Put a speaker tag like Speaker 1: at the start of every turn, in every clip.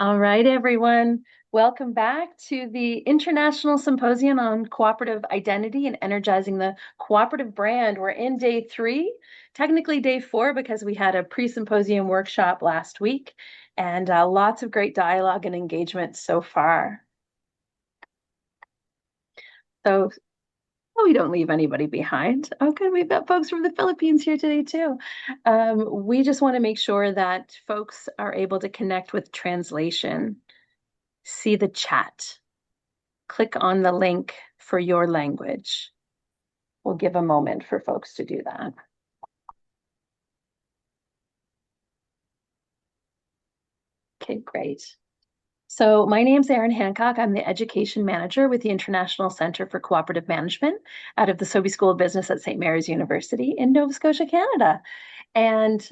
Speaker 1: All right, everyone. Welcome back to the International Symposium on Cooperative Identity and Energizing the Cooperative Brand. We're in day 3, technically day 4, because we had a pre-symposium workshop last week, and lots of great dialogue and engagement so far. So we don't leave anybody behind. Oh, good. We've got folks from the Philippines here today, too. We just want to make sure that folks are able to connect with translation. See the chat. Click on the link for your language. We'll give a moment for folks to do that. Okay, great. So my name's Erin Hancock. I'm the Education Manager with the International Centre for Cooperative Management out of the Sobey School of Business at St. Mary's University in Nova Scotia, Canada. And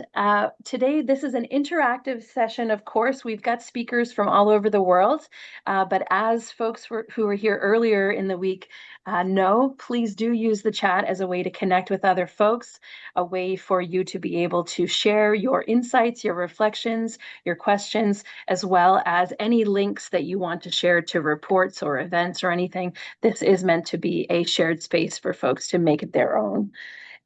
Speaker 1: today, this is an interactive session. Of course, we've got speakers from all over the world. But as folks who were here earlier in the week know, please do use the chat as a way to connect with other folks, a way for you to be able to share your insights, your reflections, your questions, as well as any links that you want to share to reports or events or anything. This is meant to be a shared space for folks to make it their own.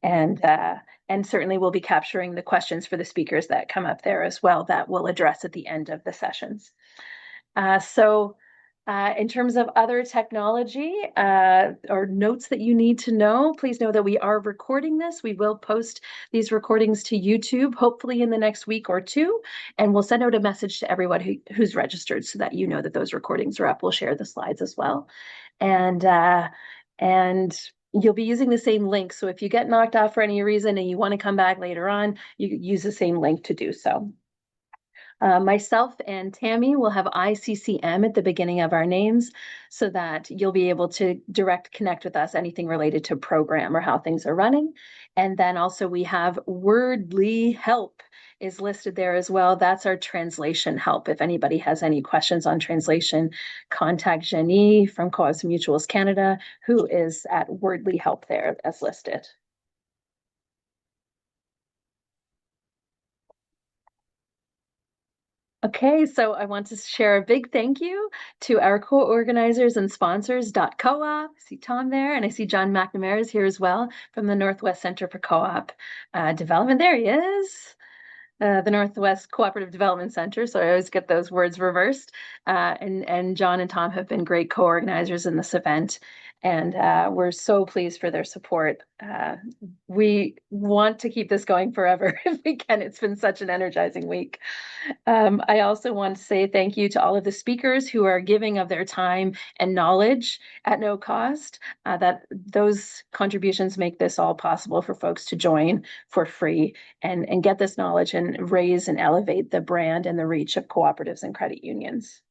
Speaker 1: And certainly we'll be capturing the questions for the speakers that come up there as well that we'll address at the end of the sessions. In terms of other technology or notes that you need to know, please know that we are recording this. We will post these recordings to YouTube, hopefully in the next week or two, and we'll send out a message to everyone who's registered so that you know that those recordings are up. We'll share the slides as well. And you'll be using the same link. So if you get knocked off for any reason and you want to come back later on, you use the same link to do so. Myself and Tammy will have ICCM at the beginning of our names so that you'll be able to direct connect with us, anything related to program or how things are running. And then also we have Wordly Help is listed there as well. That's our translation help. If anybody has any questions on translation, contact Jenny from Co-ops Mutuals Canada, who is at Wordly Help there as listed. Okay, so I want to share a big thank you to our co-organizers and sponsors, .coop. I see Tom there, and I see John McNamara is here as well from the Northwest Center for Co-op Development. There he is. The Northwest Cooperative Development Center, so I always get those words reversed. And John and Tom have been great co-organizers in this event, and we're so pleased for their support. We want to keep this going forever if we can. It's been such an energizing week. I also want to say thank you to all of the speakers who are giving of their time and knowledge at no cost. That those contributions make this all possible for folks to join for free and get this knowledge and raise and elevate the brand and the reach of cooperatives and credit unions.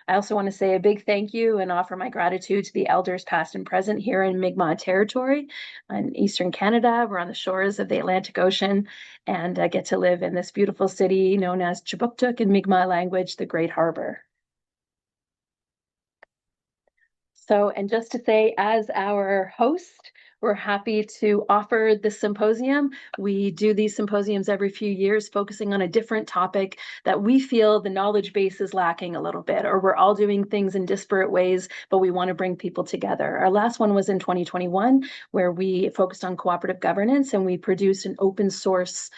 Speaker 1: I also want to say a big thank you and offer my gratitude to the elders past and present here in Mi'kmaq territory in Eastern Canada. We're on the shores of the Atlantic Ocean and get to live in this beautiful city known as Chibuktuk in Mi'kmaq language, the Great Harbor. So, and just to say, as our host, we're happy to offer this symposium. We do these symposiums every few years, focusing on a different topic that we feel the knowledge base is lacking a little bit, or we're all doing things in disparate ways, but we want to bring people together. Our last one was in 2021, where we focused on cooperative governance, and we produced an open source,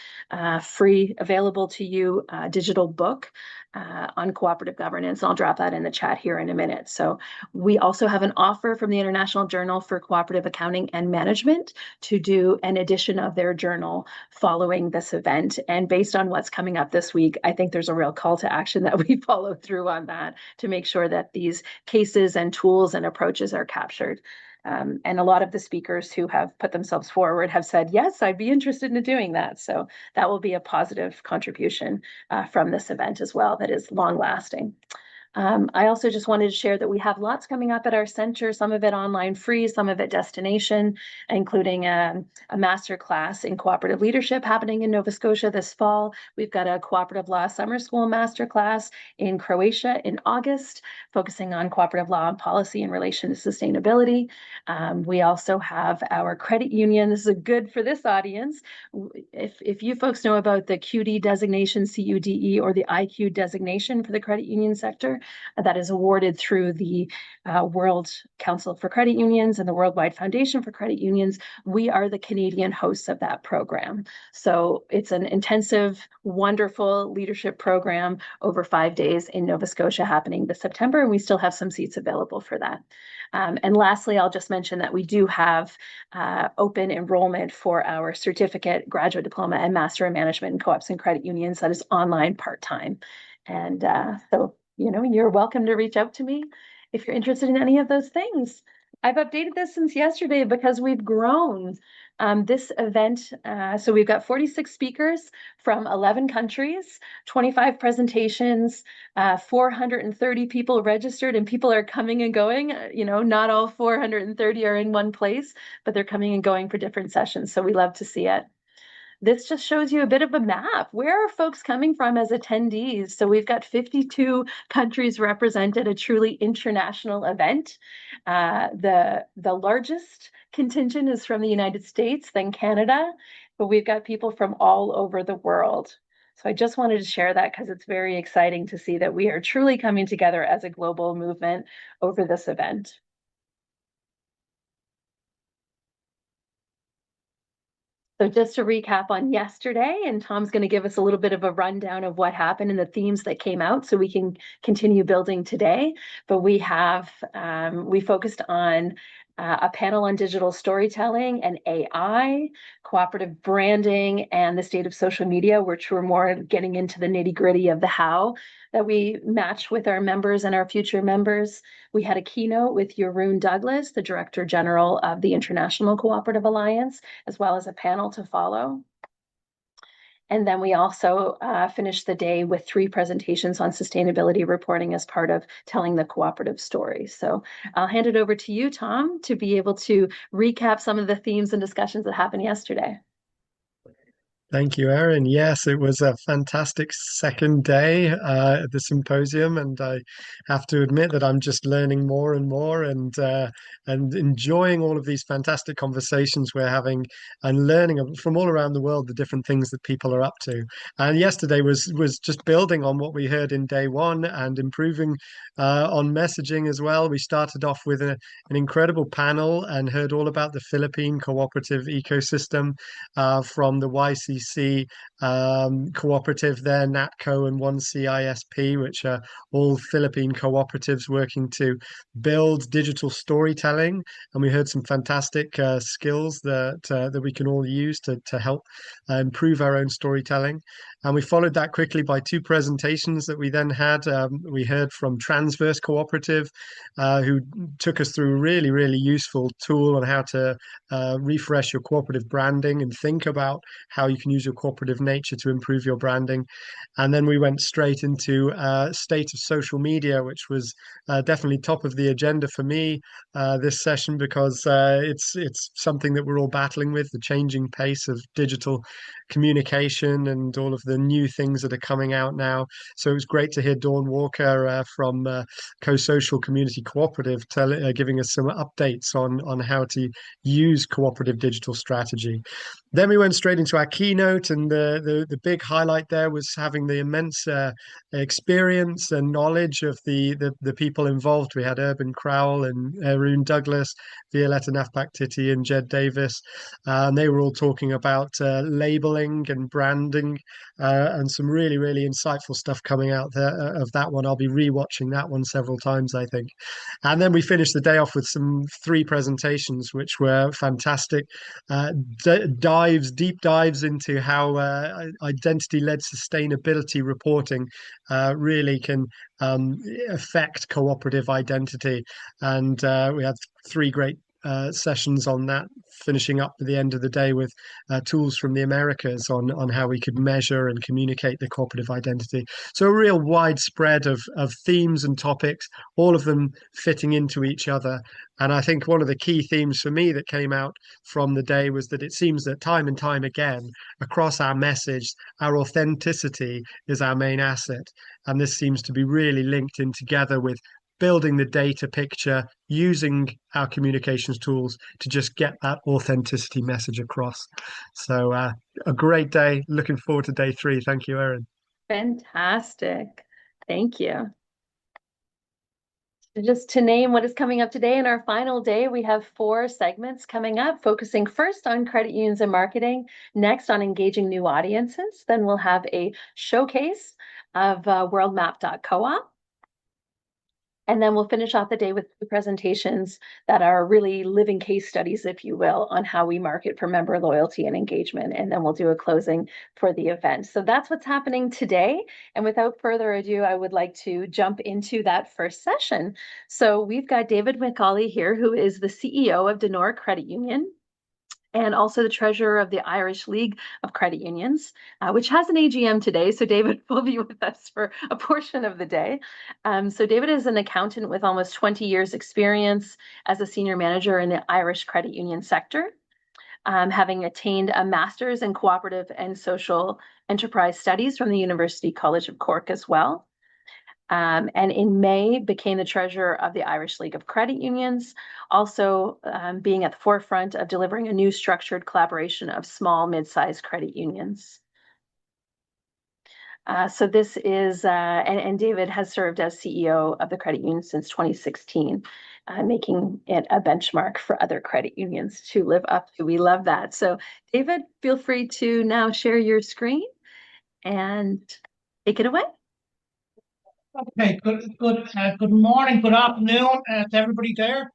Speaker 1: free, available to you digital book on cooperative governance. I'll drop that in the chat here in a minute. So we also have an offer from the International Journal for Cooperative Accounting and Management to do an edition of their journal following this event. And based on what's coming up this week, I think there's a real call to action that we follow through on that to make sure that these cases and tools and approaches are captured. And a lot of the speakers who have put themselves forward have said, yes, I'd be interested in doing that. So that will be a positive contribution from this event as well that is long lasting. I also just wanted to share that we have lots coming up at our center, some of it online free, some of it destination, including a master class in cooperative leadership happening in Nova Scotia this fall. We've got a cooperative law summer school master class in Croatia in August, focusing on cooperative law and policy in relation to sustainability. We also have our credit union. This is good for this audience. If you folks know about the QD designation, CUDE, or the IQ designation for the credit union sector, that is awarded through the World Council for Credit Unions and the Worldwide Foundation for Credit Unions, we are the Canadian hosts of that program. So it's an intensive, wonderful leadership program over 5 days in Nova Scotia happening this September, and we still have some seats available for that. And lastly, I'll just mention that we do have open enrollment for our certificate, graduate diploma, and master in management in co-ops and credit unions that is online part-time. And so, you're welcome to reach out to me if you're interested in any of those things. I've updated this since yesterday because we've grown. This event, so we've got 46 speakers from 11 countries, 25 presentations, 430 people registered, and people are coming and going. Not all 430 are in one place, but they're coming and going for different sessions. So we love to see it. This just shows you a bit of a map. Where are folks coming from as attendees? So we've got 52 countries represented, a truly international event. The largest contingent is from the United States, then Canada, but we've got people from all over the world. So I just wanted to share that because it's very exciting to see that we are truly coming together as a global movement over this event. So just to recap on yesterday, and Tom's going to give us a little bit of a rundown of what happened and the themes that came out so we can continue building today. But we focused on a panel on digital storytelling and AI, cooperative branding, and the state of social media, which we're more getting into the nitty-gritty of the how that we match with our members and our future members. We had a keynote with Jeroen Douglas, the Director General of the International Cooperative Alliance, as well as a panel to follow. And then we also finished the day with 3 presentations on sustainability reporting as part of telling the cooperative story. So I'll hand it over to you, Tom, to be able to recap some of the themes and discussions that happened yesterday.
Speaker 2: Thank you, Erin. Yes, it was a fantastic second day at the symposium, and I have to admit that I'm just learning more and more, and enjoying all of these fantastic conversations we're having, and learning from all around the world the different things that people are up to. And yesterday was just building on what we heard in day one and improving on messaging as well. We started off with an incredible panel and heard all about the Philippine cooperative ecosystem from the YCC cooperative there, NATCO and 1CISP, which are all Philippine cooperatives working to build digital storytelling. And we heard some fantastic skills that we can all use to help improve our own storytelling. And we followed that quickly by 2 presentations that we then had. We heard from Transverse Cooperative, who took us through a really, really useful tool on how to refresh your cooperative branding and think about how you can use your cooperative nature to improve your branding. And then we went straight into state of social media, which was definitely top of the agenda for me this session, because it's something that we're all battling with, the changing pace of digital communication and all of the new things that are coming out now. So it was great to hear Dawn Walker from Co-Social Community Cooperative giving us some updates on how to use cooperative digital strategy. Then we went straight into our keynote, and the big highlight there was having the immense experience and knowledge of the people involved. We had Urban Crowell and Jeroen Douglas, Violetta Nafpak-Titi, and Jed Davis, and they were all talking about labeling and branding, and some really, really insightful stuff coming out there of that one. I'll be rewatching that one several times, I think. And then we finished the day off with 3 presentations, which were fantastic. Deep dives into how identity-led sustainability reporting really can affect cooperative identity. And we had 3 great sessions on that, finishing up at the end of the day with tools from the Americas on how we could measure and communicate the cooperative identity. So a real widespread of themes and topics, all of them fitting into each other. And I think one of the key themes for me that came out from the day was that it seems that time and time again across our message, our authenticity is our main asset. And this seems to be really linked in together with building the data picture, using our communications tools to just get that authenticity message across. So a great day. Looking forward to day 3. Thank you, Erin.
Speaker 1: Fantastic. Thank you. Just to name what is coming up today in our final day, we have 4 segments coming up, focusing first on credit unions and marketing, next on engaging new audiences. Then we'll have a showcase of worldmap.coop. And then we'll finish off the day with 2 presentations that are really living case studies, if you will, on how we market for member loyalty and engagement. And then we'll do a closing for the event. So that's what's happening today. And without further ado, I would like to jump into that first session. So we've got David McAuley here, who is the CEO of Donore Credit Union, and also the treasurer of the Irish League of Credit Unions, which has an AGM today. So David will be with us for a portion of the day. So David is an accountant with almost 20 years experience as a senior manager in the Irish credit union sector, having attained a master's in cooperative and social enterprise studies from the University College of Cork as well. And in May became the treasurer of the Irish League of Credit Unions, also being at the forefront of delivering a new structured collaboration of small, mid-sized credit unions. So this is, and David has served as CEO of the credit union since 2016, making it a benchmark for other credit unions to live up to. We love that. So David, feel free to now share your screen and take it away.
Speaker 3: Okay, good morning, good afternoon to everybody there.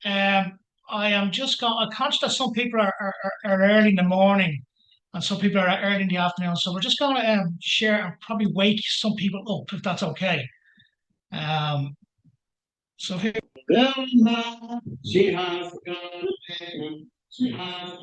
Speaker 3: I am just I'm conscious that some people are early in the morning and some people are early in the afternoon. So we're just going to share and probably wake some people up if that's okay. So here. She has she has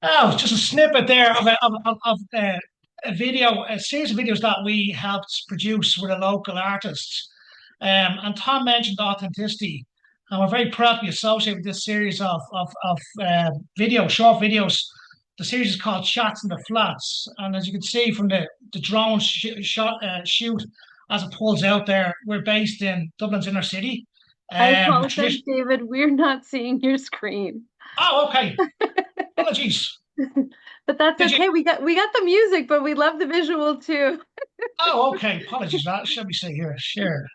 Speaker 3: Oh, it's just a snippet there of a video, a series of videos that we helped produce with a local artist. And Tom mentioned authenticity, and we're very proud to be associated with this series of short videos. The series is called Shots in the Flats, and as you can see from the drone shoot as it pulls out there, we're based in Dublin's inner city.
Speaker 1: I apologize, David. We're not seeing your screen.
Speaker 3: Oh, okay. Apologies.
Speaker 1: But that's okay. We got the music, but we love the visual too.
Speaker 3: Oh, okay. Apologies. That should we say here? Share.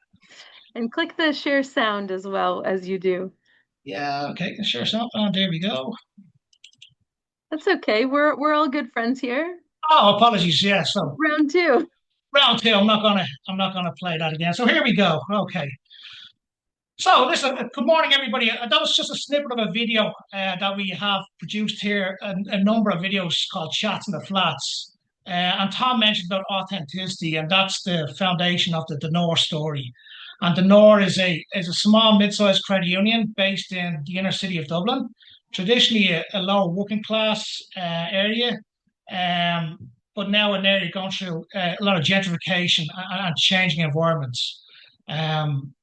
Speaker 1: And click the share sound as well as you do.
Speaker 3: Yeah. Okay. Share sound. Oh, there we go.
Speaker 1: That's okay. We're all good friends here.
Speaker 3: Oh, apologies. Yeah. So
Speaker 1: round 2.
Speaker 3: Round 2. I'm not gonna play that again. So here we go. Okay. So listen, good morning, everybody. That was just a snippet of a video that we have produced here, a number of videos called Chats in the Flats. And Tom mentioned about authenticity, and that's the foundation of the Donore story. And Donore is a small mid-sized credit union based in the inner city of Dublin, traditionally a lower working class area, um, but now an area going through a lot of gentrification and changing environments. Um,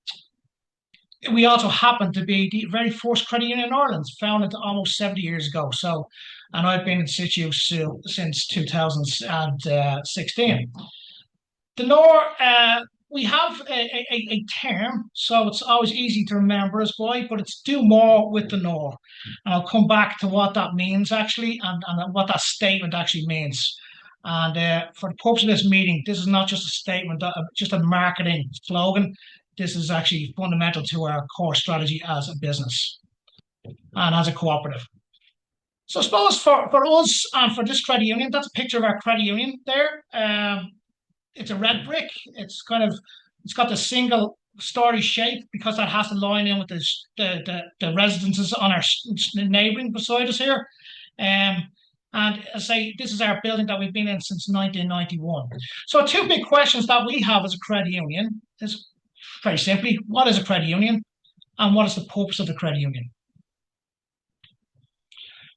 Speaker 3: we also happen to be the very first credit union in Ireland, founded almost 70 years ago. So, and I've been in situ since 2016. The Nor, we have a term, so it's always easy to remember us by, but it's do more with the Nor. And I'll come back to what that means actually and what that statement actually means. And for the purpose of this meeting, this is not just a statement, just a marketing slogan. This is actually fundamental to our core strategy as a business and as a cooperative. So I suppose for us and for this credit union, that's a picture of our credit union there. It's a red brick. It's got the single story shape because that has to line in with the residences on our neighbouring beside us here. And I say this is our building that we've been in since 1991. So two big questions that we have as a credit union is very simply, what is a credit union and what is the purpose of the credit union?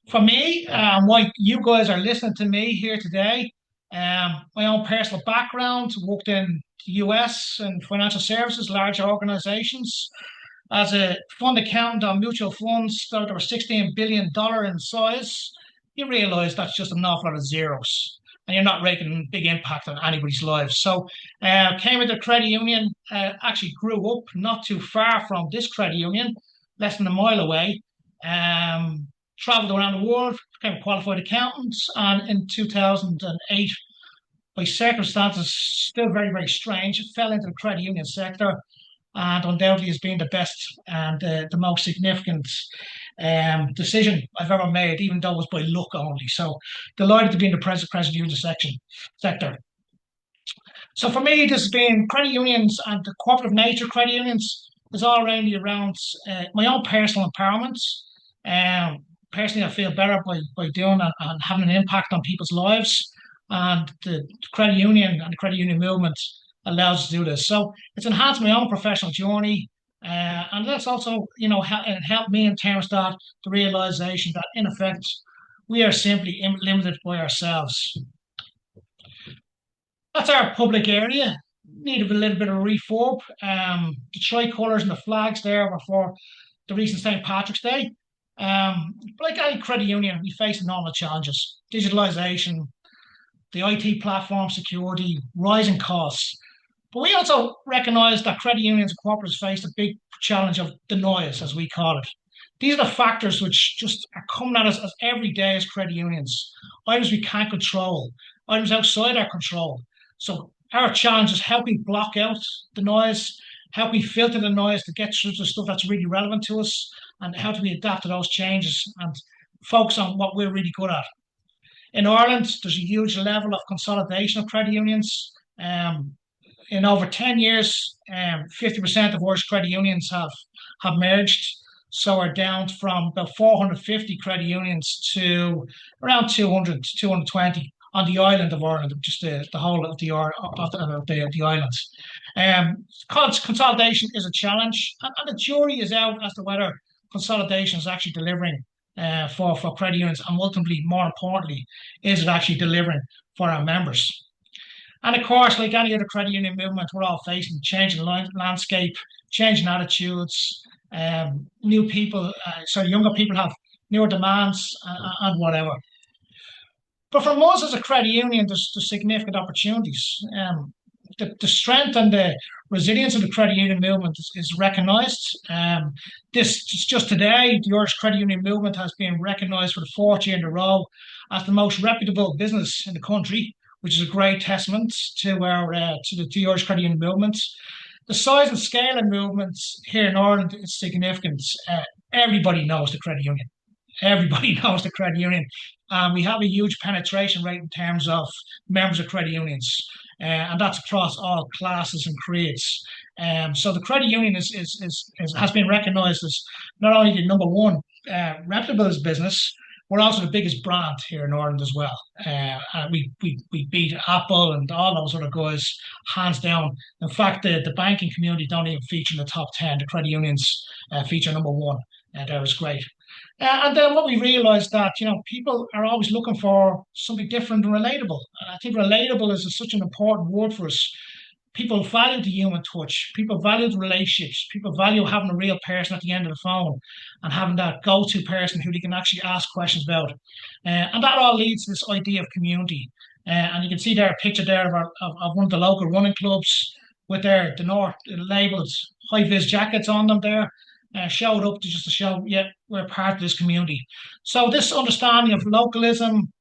Speaker 3: For me, why you guys are listening to me here today, my own personal background, worked in the US and financial services, large organizations. As a fund accountant on mutual funds that were $16 billion in size, you realize that's just an awful lot of zeros. And you're not making a big impact on anybody's lives. So came into the credit union, actually grew up not too far from this credit union, less than a mile away. Traveled around the world, became a qualified accountant, and in 2008, by circumstances still very, very strange, fell into the credit union sector and undoubtedly has been the best and the most significant decision I've ever made, even though it was by luck only. So delighted to be in the credit union sector. So for me, this has been credit unions and the cooperative nature of credit unions is all around my own personal empowerment. Personally, I feel better by doing that and having an impact on people's lives. And the credit union and the credit union movement allows us to do this. So it's enhanced my own professional journey. And that's also, help me in terms of the realization that, in effect, we are simply limited by ourselves. That's our public area. Needed a little bit of refurb. The tricolours and the flags there were for the recent St. Patrick's Day. Like any credit union, we face normal challenges: digitalization, the IT platform security, rising costs. But we also recognise that credit unions and cooperatives face the big challenge of the noise, as we call it. These are the factors which just are coming at us as every day as credit unions. Items we can't control, items outside our control. So our challenge is how we block out the noise, how we filter the noise to get through the stuff that's really relevant to us, and how do we adapt to those changes and focus on what we're really good at. In Ireland, there's a huge level of consolidation of credit unions. In over 10 years, 50% of Irish credit unions have merged. So we're down from about 450 credit unions to around 200, 220 on the island of Ireland, just the whole of the island. Consolidation is a challenge, and the jury is out as to whether consolidation is actually delivering for credit unions, and ultimately, more importantly, is it actually delivering for our members? And of course, like any other credit union movement, we're all facing changing landscape, changing attitudes. New people, younger people have newer demands and whatever. But for us as a credit union, there's significant opportunities. The strength and the resilience of the credit union movement is recognised. Just today, the Irish credit union movement has been recognised for the fourth year in a row as the most reputable business in the country, which is a great testament to the Irish credit union movement. The size and scale of movements here in Ireland is significant. Everybody knows the credit union. Everybody knows the credit union. We have a huge penetration rate in terms of members of credit unions, and that's across all classes and creeds. So the credit union has been recognised as not only the number one reputable business, we're also the biggest brand here in Ireland as well. And we beat Apple and all those other guys hands down. In fact, the banking community don't even feature in the top 10. The credit unions feature number one. That was great. And then what we realized that, people are always looking for something different and relatable. And I think relatable is such an important word for us. People value the human touch. People value the relationships. People value having a real person at the end of the phone and having that go-to person who they can actually ask questions about. And that all leads to this idea of community. And you can see there a picture there of one of the local running clubs with their Donore labeled high-vis jackets on them there. Showed up to just to show, yeah, we're part of this community. So this understanding of localism,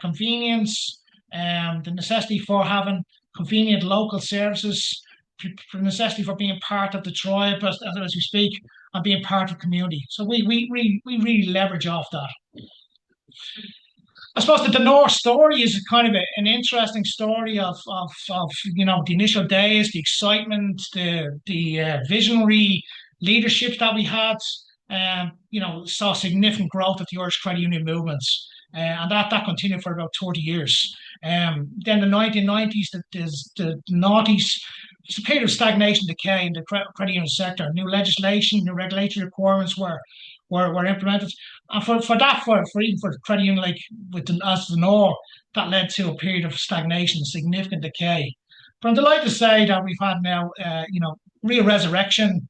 Speaker 3: convenience, the necessity for having convenient local services, the necessity for being part of the tribe as we speak, and being part of the community. So we really leverage off that. I suppose the Donore story is kind of an interesting story of the initial days, the excitement, the visionary leadership that we had, saw significant growth of the Irish credit union movements. And that continued for about 30 years. Then the 1990s, the noughties, it's a period of stagnation, decay in the credit union sector. New legislation, new regulatory requirements were implemented. And for even for the credit union, like as the Donore, that led to a period of stagnation, significant decay. But I'm delighted to say that we've had now, real resurrection,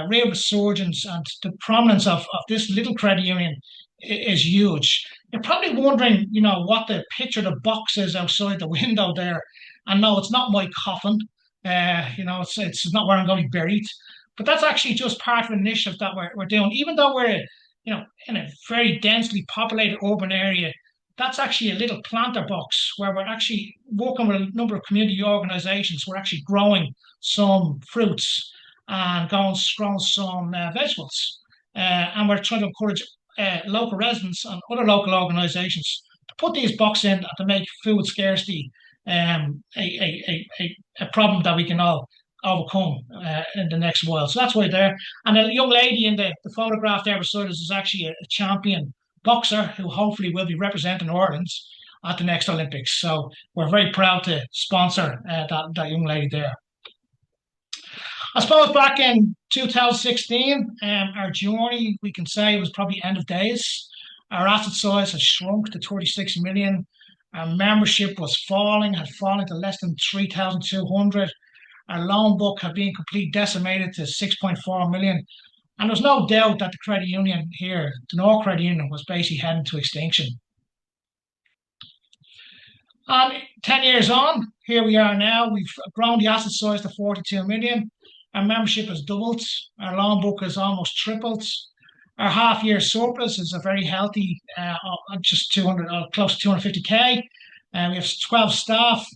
Speaker 3: real resurgence, and the prominence of this little credit union is huge. You're probably wondering, what the picture of the box is outside the window there. And no, it's not my coffin. It's not where I'm going to be buried. But that's actually just part of an initiative that we're doing. Even though we're, in a very densely populated urban area, that's actually a little planter box where we're actually working with a number of community organisations. We're actually growing some fruits and growing some vegetables. And we're trying to encourage local residents and other local organisations to put these boxes in to make food scarcity a problem that we can all overcome in the next while. So that's why there. And a young lady in the photograph there beside us is actually a champion boxer who hopefully will be representing Ireland at the next Olympics. So we're very proud to sponsor that young lady there. I suppose back in 2016, our journey, we can say, was probably end of days. Our asset size has shrunk to 36 million. Our membership was had fallen to less than 3,200. Our loan book had been completely decimated to 6.4 million. And there's no doubt that the credit union here, the Donore Credit Union, was basically heading to extinction. And 10 years on, here we are now. We've grown the asset size to 42 million. Our membership has doubled. Our loan book has almost tripled. Our half-year surplus is a very healthy, just 200, close to 250k. We have 12 staff,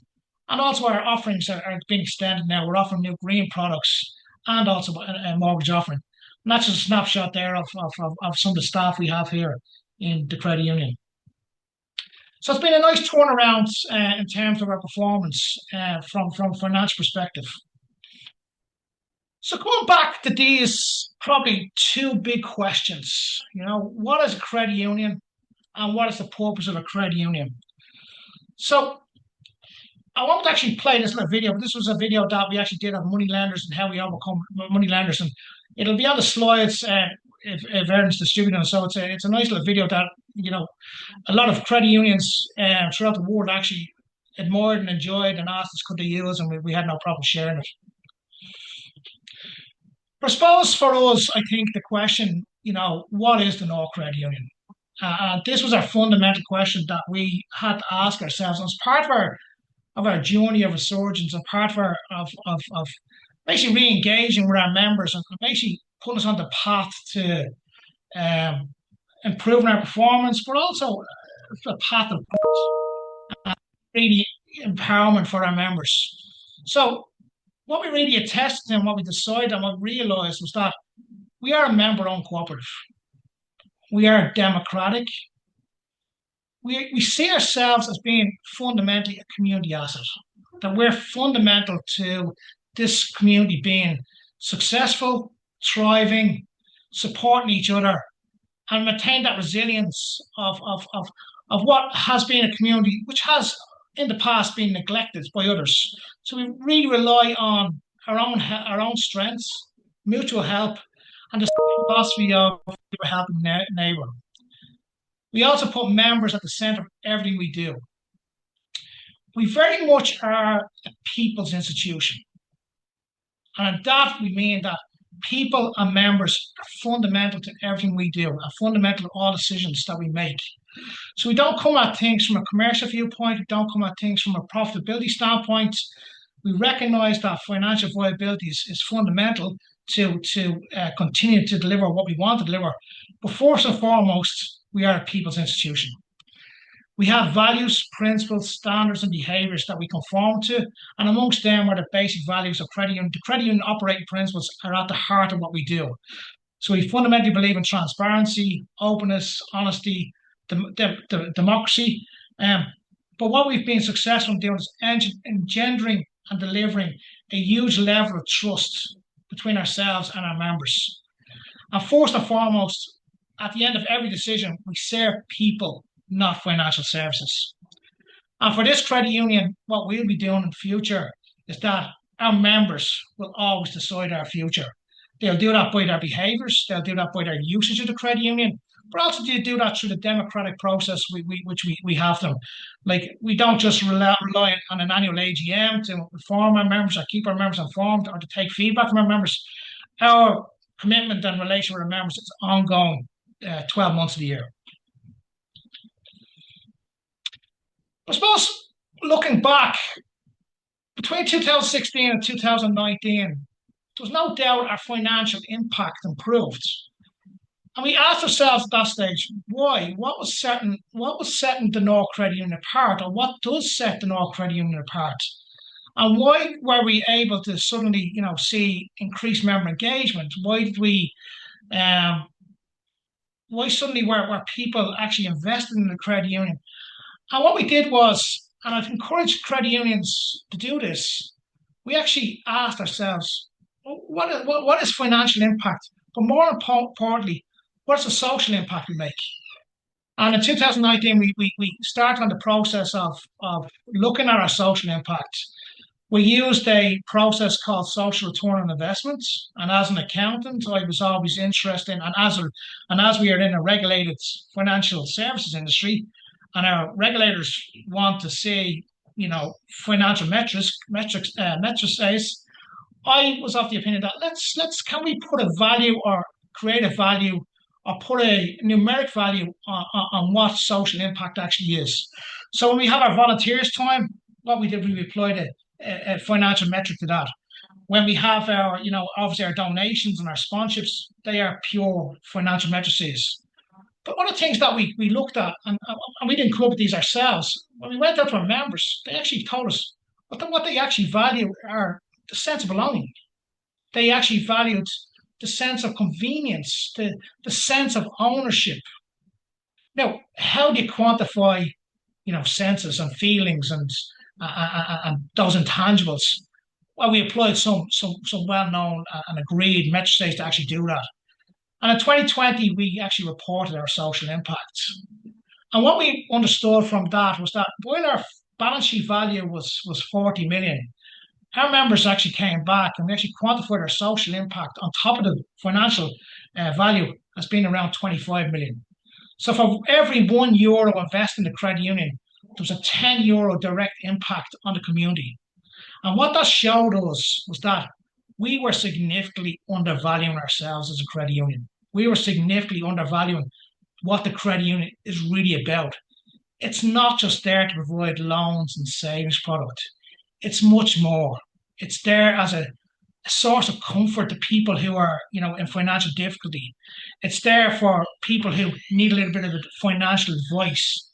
Speaker 3: and also our offerings are being extended now. We're offering new green products and also a mortgage offering. And that's just a snapshot there of some of the staff we have here in the credit union. So it's been a nice turnaround in terms of our performance from a financial perspective. So going back to these probably two big questions, what is a credit union and what is the purpose of a credit union? So I won't actually play this little video, but this was a video that we actually did of money lenders and how we overcome money lenders. And it'll be on the slides if Erin's distributing. So it's a nice little video that, a lot of credit unions throughout the world actually admired and enjoyed and asked us could they use, and we had no problem sharing it. But I suppose for us, I think the question, what is the Donore Credit Union? This was our fundamental question that we had to ask ourselves. And as part of our journey of resurgence and part of basically re-engaging with our members and basically putting us on the path to improving our performance, but also a path of really empowerment for our members. So what we really attested and what we decided and what we realised was that we are a member-owned cooperative. We are democratic. We see ourselves as being fundamentally a community asset, that we're fundamental to this community being successful, thriving, supporting each other, and maintain that resilience of what has been a community which has in the past been neglected by others. So we really rely on our own strengths, mutual help, and the philosophy of helping neighbour. We also put members at the centre of everything we do. We very much are a people's institution. And in that we mean that people and members are fundamental to everything we do, and fundamental to all decisions that we make. So we don't come at things from a commercial viewpoint, we don't come at things from a profitability standpoint. We recognise that financial viability is fundamental to continue to deliver what we want to deliver. But first and foremost, we are a people's institution. We have values, principles, standards, and behaviours that we conform to, and amongst them are the basic values of credit union. The credit union operating principles are at the heart of what we do. So we fundamentally believe in transparency, openness, honesty, democracy. But what we've been successful in doing is engendering and delivering a huge level of trust between ourselves and our members. And first and foremost, at the end of every decision, we serve people, not financial services. And for this credit union, what we'll be doing in the future is that our members will always decide our future. They'll do that by their behaviours, they'll do that by their usage of the credit union, but also they do that through the democratic process which we have them. Like, we don't just rely on an annual AGM to inform our members or keep our members informed or to take feedback from our members. Our commitment and relation with our members is ongoing 12 months of the year. I suppose looking back, between 2016 and 2019, there's no doubt our financial impact improved. And we asked ourselves at that stage, why? What was setting Donore Credit Union apart, or what does set Donore Credit Union apart? And why were we able to suddenly, see increased member engagement? Why did we why suddenly were people actually invested in the credit union? And what we did was, and I've encouraged credit unions to do this, we actually asked ourselves, what is financial impact? But more importantly, what's the social impact we make? And in 2019, we started on the process of looking at our social impact. We used a process called social return on investments. And as an accountant, I was always interested in, and as we are in a regulated financial services industry, and our regulators want to see, financial metrics. I was of the opinion that can we put a value or create a value or put a numeric value on what social impact actually is. So when we have our volunteers time, what we did, we applied a financial metric to that. When we have our, obviously our donations and our sponsorships, they are pure financial matrices. But one of the things that we looked at, and we didn't come up with these ourselves, when we went out to our members, they actually told us what they actually value are the sense of belonging. They actually valued the sense of convenience, the sense of ownership. Now, how do you quantify, senses and feelings and those intangibles? Well, we applied some well-known and agreed metrics to actually do that. And in 2020, we actually reported our social impacts. And what we understood from that was that while our balance sheet value was 40 million, our members actually came back and we actually quantified our social impact on top of the financial value as being around 25 million. So for every €1 invested in the credit union, there was a €10 direct impact on the community. And what that showed us was that we were significantly undervaluing ourselves as a credit union. We were significantly undervaluing what the credit union is really about. It's not just there to provide loans and savings product. It's much more. It's there as a source of comfort to people who are, in financial difficulty. It's there for people who need a little bit of financial advice.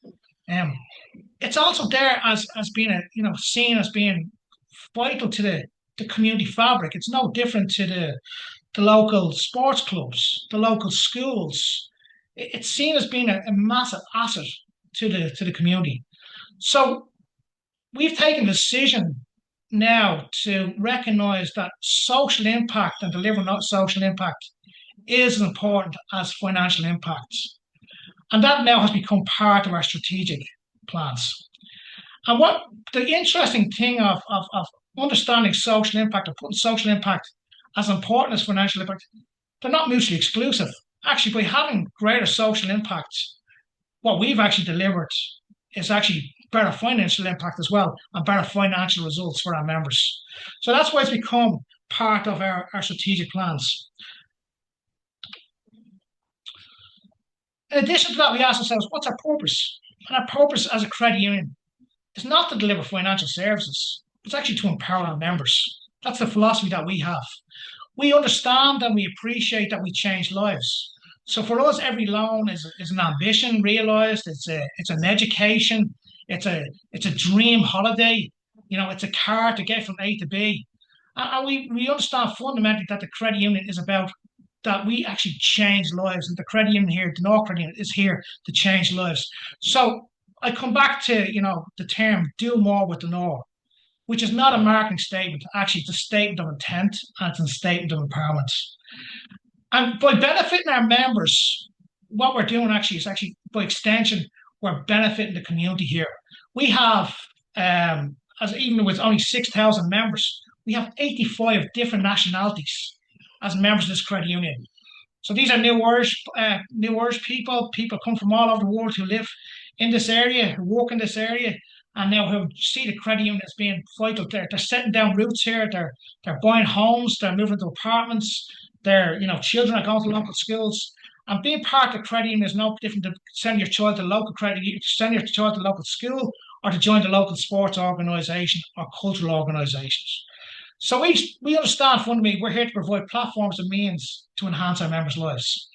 Speaker 3: It's also there as being seen as being vital to the community fabric. It's no different to the local sports clubs, the local schools. It's seen as being a massive asset to the community. So we've taken a decision now to recognise that social impact and delivering social impact is as important as financial impact. And that now has become part of our strategic plans. And what the interesting thing of understanding social impact, or putting social impact as important as financial impact, they're not mutually exclusive. Actually, by having greater social impact, what we've actually delivered is actually better financial impact as well, and better financial results for our members. So that's why it's become part of our strategic plans. In addition to that, we ask ourselves, what's our purpose? And our purpose as a credit union is not to deliver financial services. It's actually to empower our members. That's the philosophy that we have. We understand and we appreciate that we change lives. So for us, every loan is an ambition realized. It's an education. It's a dream holiday. It's a car to get from A to B. And we understand fundamentally that the credit union is about that we actually change lives. And the credit union here, Donore Credit Union, is here to change lives. So I come back to, the term do more with Donore, which is not a marketing statement. Actually, it's a statement of intent, and it's a statement of empowerment. And by benefiting our members, what we're doing actually is by extension, we're benefiting the community here. We have, as even with only 6,000 members, we have 85 different nationalities as members of this credit union. So these are New Irish people. People come from all over the world who live in this area, who work in this area, and now who see the credit union as being vital. They're setting down roots here. They're buying homes. They're moving to apartments. Their children are going to local schools. And being part of the credit union is no different to send your child to local credit union, send your child to local school, or to join the local sports organisation or cultural organisations. So we understand fundamentally we're here to provide platforms and means to enhance our members' lives.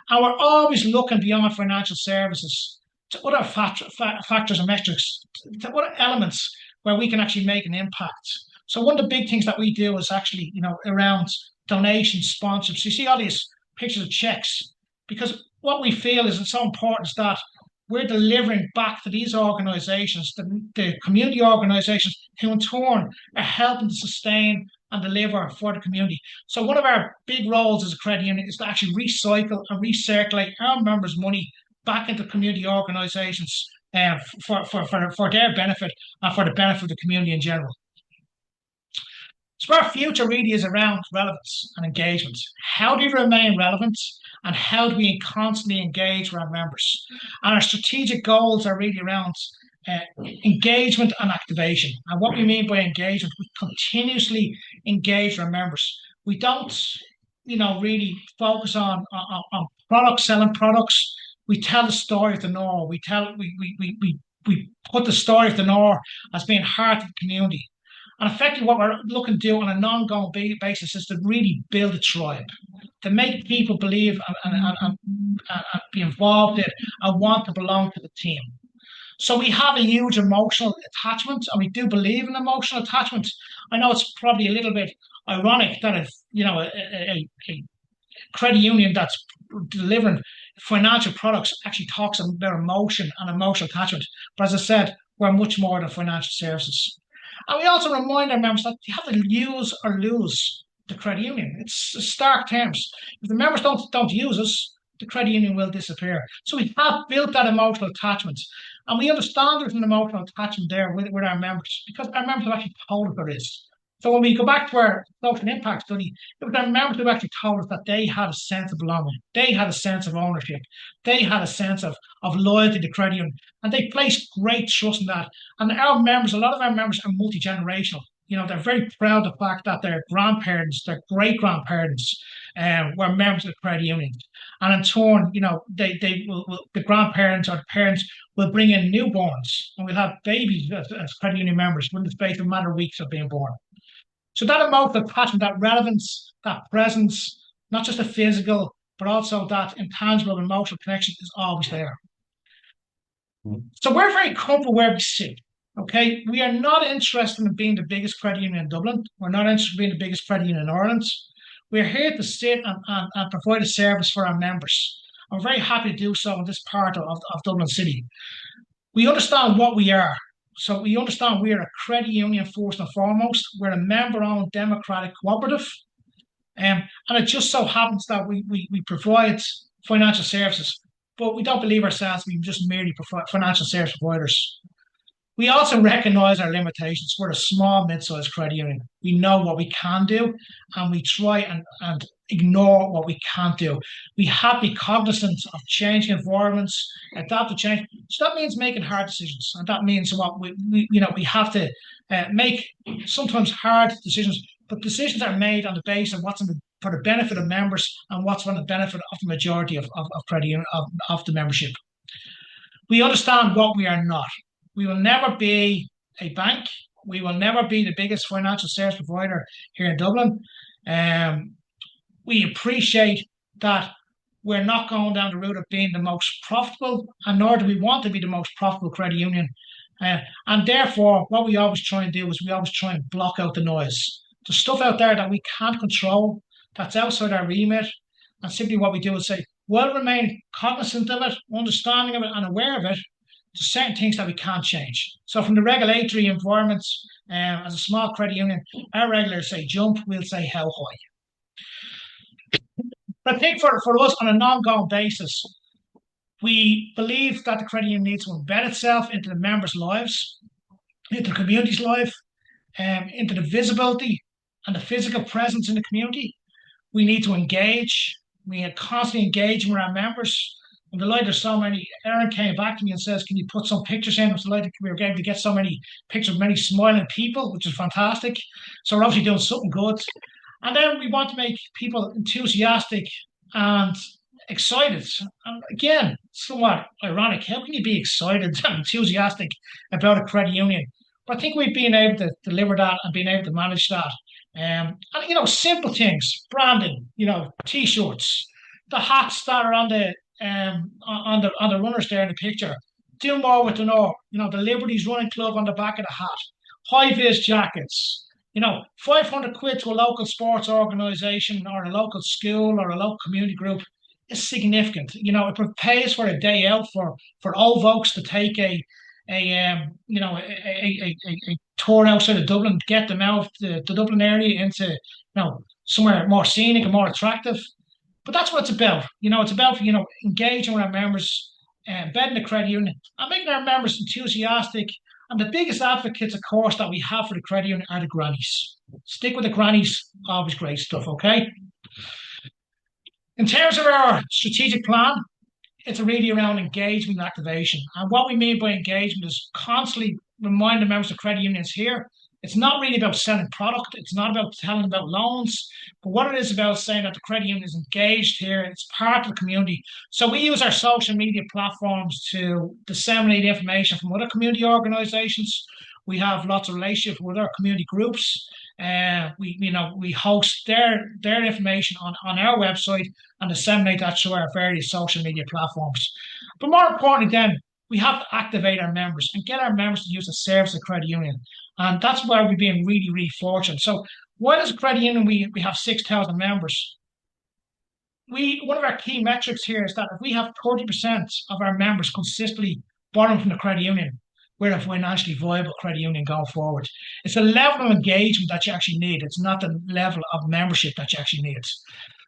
Speaker 3: And we're always looking beyond financial services to other factors and metrics, to other elements where we can actually make an impact. So one of the big things that we do is actually, around donations, sponsorships. You see all these pictures of checks, because what we feel is it's so important is that we're delivering back to these organisations, the community organisations, who in turn are helping to sustain and deliver for the community. So one of our big roles as a credit union is to actually recycle and recirculate our members' money back into community organisations for their benefit and for the benefit of the community in general. So our future really is around relevance and engagement. How do we remain relevant, and how do we constantly engage with our members? And our strategic goals are really around engagement and activation. And what we mean by engagement, we continuously engage our members. We don't, really focus on products, selling products. We tell the story of Donore. We put the story of Donore as being heart of the community. And effectively, what we're looking to do on an ongoing basis is to really build a tribe, to make people believe and be involved in and want to belong to the team. So we have a huge emotional attachment, and we do believe in emotional attachment. I know it's probably a little bit ironic that a credit union that's delivering financial products actually talks about emotion and emotional attachment. But as I said, we're much more than financial services. And we also remind our members that you have to use or lose the credit union. It's stark terms. If the members don't use us, the credit union will disappear. So we have built that emotional attachment. And we understand there's an emotional attachment there with our members, because our members have actually told us there is. So when we go back to our social impact study, it was our members who actually told us that they had a sense of belonging. They had a sense of ownership. They had a sense of loyalty to credit union. And they placed great trust in that. And our members, a lot of our members are multi-generational. They're very proud of the fact that their grandparents, their great-grandparents were members of the credit union. And in turn, the grandparents or the parents will bring in newborns, and we'll have babies as credit union members within the space of a matter of weeks of being born. So that emotional attachment, that relevance, that presence, not just the physical, but also that intangible emotional connection is always there. So we're very comfortable where we sit. Okay, we are not interested in being the biggest credit union in Dublin. We're not interested in being the biggest credit union in Ireland. We're here to sit and provide a service for our members. I'm very happy to do so in this part of Dublin City. We understand what we are. So we understand we are a credit union first and foremost. We're a member-owned democratic cooperative. And it just so happens that we provide financial services, but we don't believe ourselves to be just merely financial service providers. We also recognise our limitations. We're a small, mid-sized credit union. We know what we can do, and we try and ignore what we can't do. We have to be cognizant of changing environments, adapt to change. So that means making hard decisions, and that means what we have to make sometimes hard decisions, but decisions are made on the basis of what's for the benefit of members and what's for the benefit of the majority of credit union of the membership. We understand what we are not. We will never be a bank. We will never be the biggest financial service provider here in Dublin. We appreciate that we're not going down the route of being the most profitable, and nor do we want to be the most profitable credit union. And therefore, what we always try and do is we always try and block out the noise. The stuff out there that we can't control, that's outside our remit. And simply what we do is say, we'll remain cognizant of it, understanding of it, and aware of it, to certain things that we can't change. So from the regulatory environments, as a small credit union, our regulators say jump, we'll say how high. But I think for us on an ongoing basis, we believe that the credit union needs to embed itself into the members' lives, into the community's life, into the visibility and the physical presence in the community. We need to engage. We are constantly engaging with our members. I'm delighted there's so many. Erin came back to me and says, can you put some pictures in? I'm delighted we were able to get so many pictures of many smiling people, which is fantastic. So we're obviously doing something good. And then we want to make people enthusiastic and excited. And again, somewhat ironic. How can you be excited and enthusiastic about a credit union? But I think we've been able to deliver that and been able to manage that. And simple things, branding, t-shirts, the hats that are on the runners there in the picture. Do more with Donore. The Liberties Running Club on the back of the hat. High vis jackets. 500 quid to a local sports organisation or a local school or a local community group is significant. It pays for a day out for old folks to take a tour outside of Dublin, get them out of the Dublin area into somewhere more scenic and more attractive. But that's what it's about. It's about engaging with our members, embedding the credit union, and making our members enthusiastic. And the biggest advocates, of course, that we have for the credit union are the grannies. Stick with the grannies, always great stuff. Okay. In terms of our strategic plan, it's really around engagement and activation. And what we mean by engagement is constantly remind the members of credit unions here. It's not really about selling product. It's not about telling about loans. But what it is about saying that the credit union is engaged here. It's part of the community. So we use our social media platforms to disseminate information from other community organisations. We have lots of relationships with our community groups. We host their information on our website and disseminate that through our various social media platforms. But more importantly, then, we have to activate our members and get our members to use the service of credit union. And that's where we've been really, really fortunate. So while as a credit union, we have 6,000 members. One of our key metrics here is that if we have 30% of our members consistently borrowing from the credit union, we're a financially viable credit union going forward. It's the level of engagement that you actually need. It's not the level of membership that you actually need.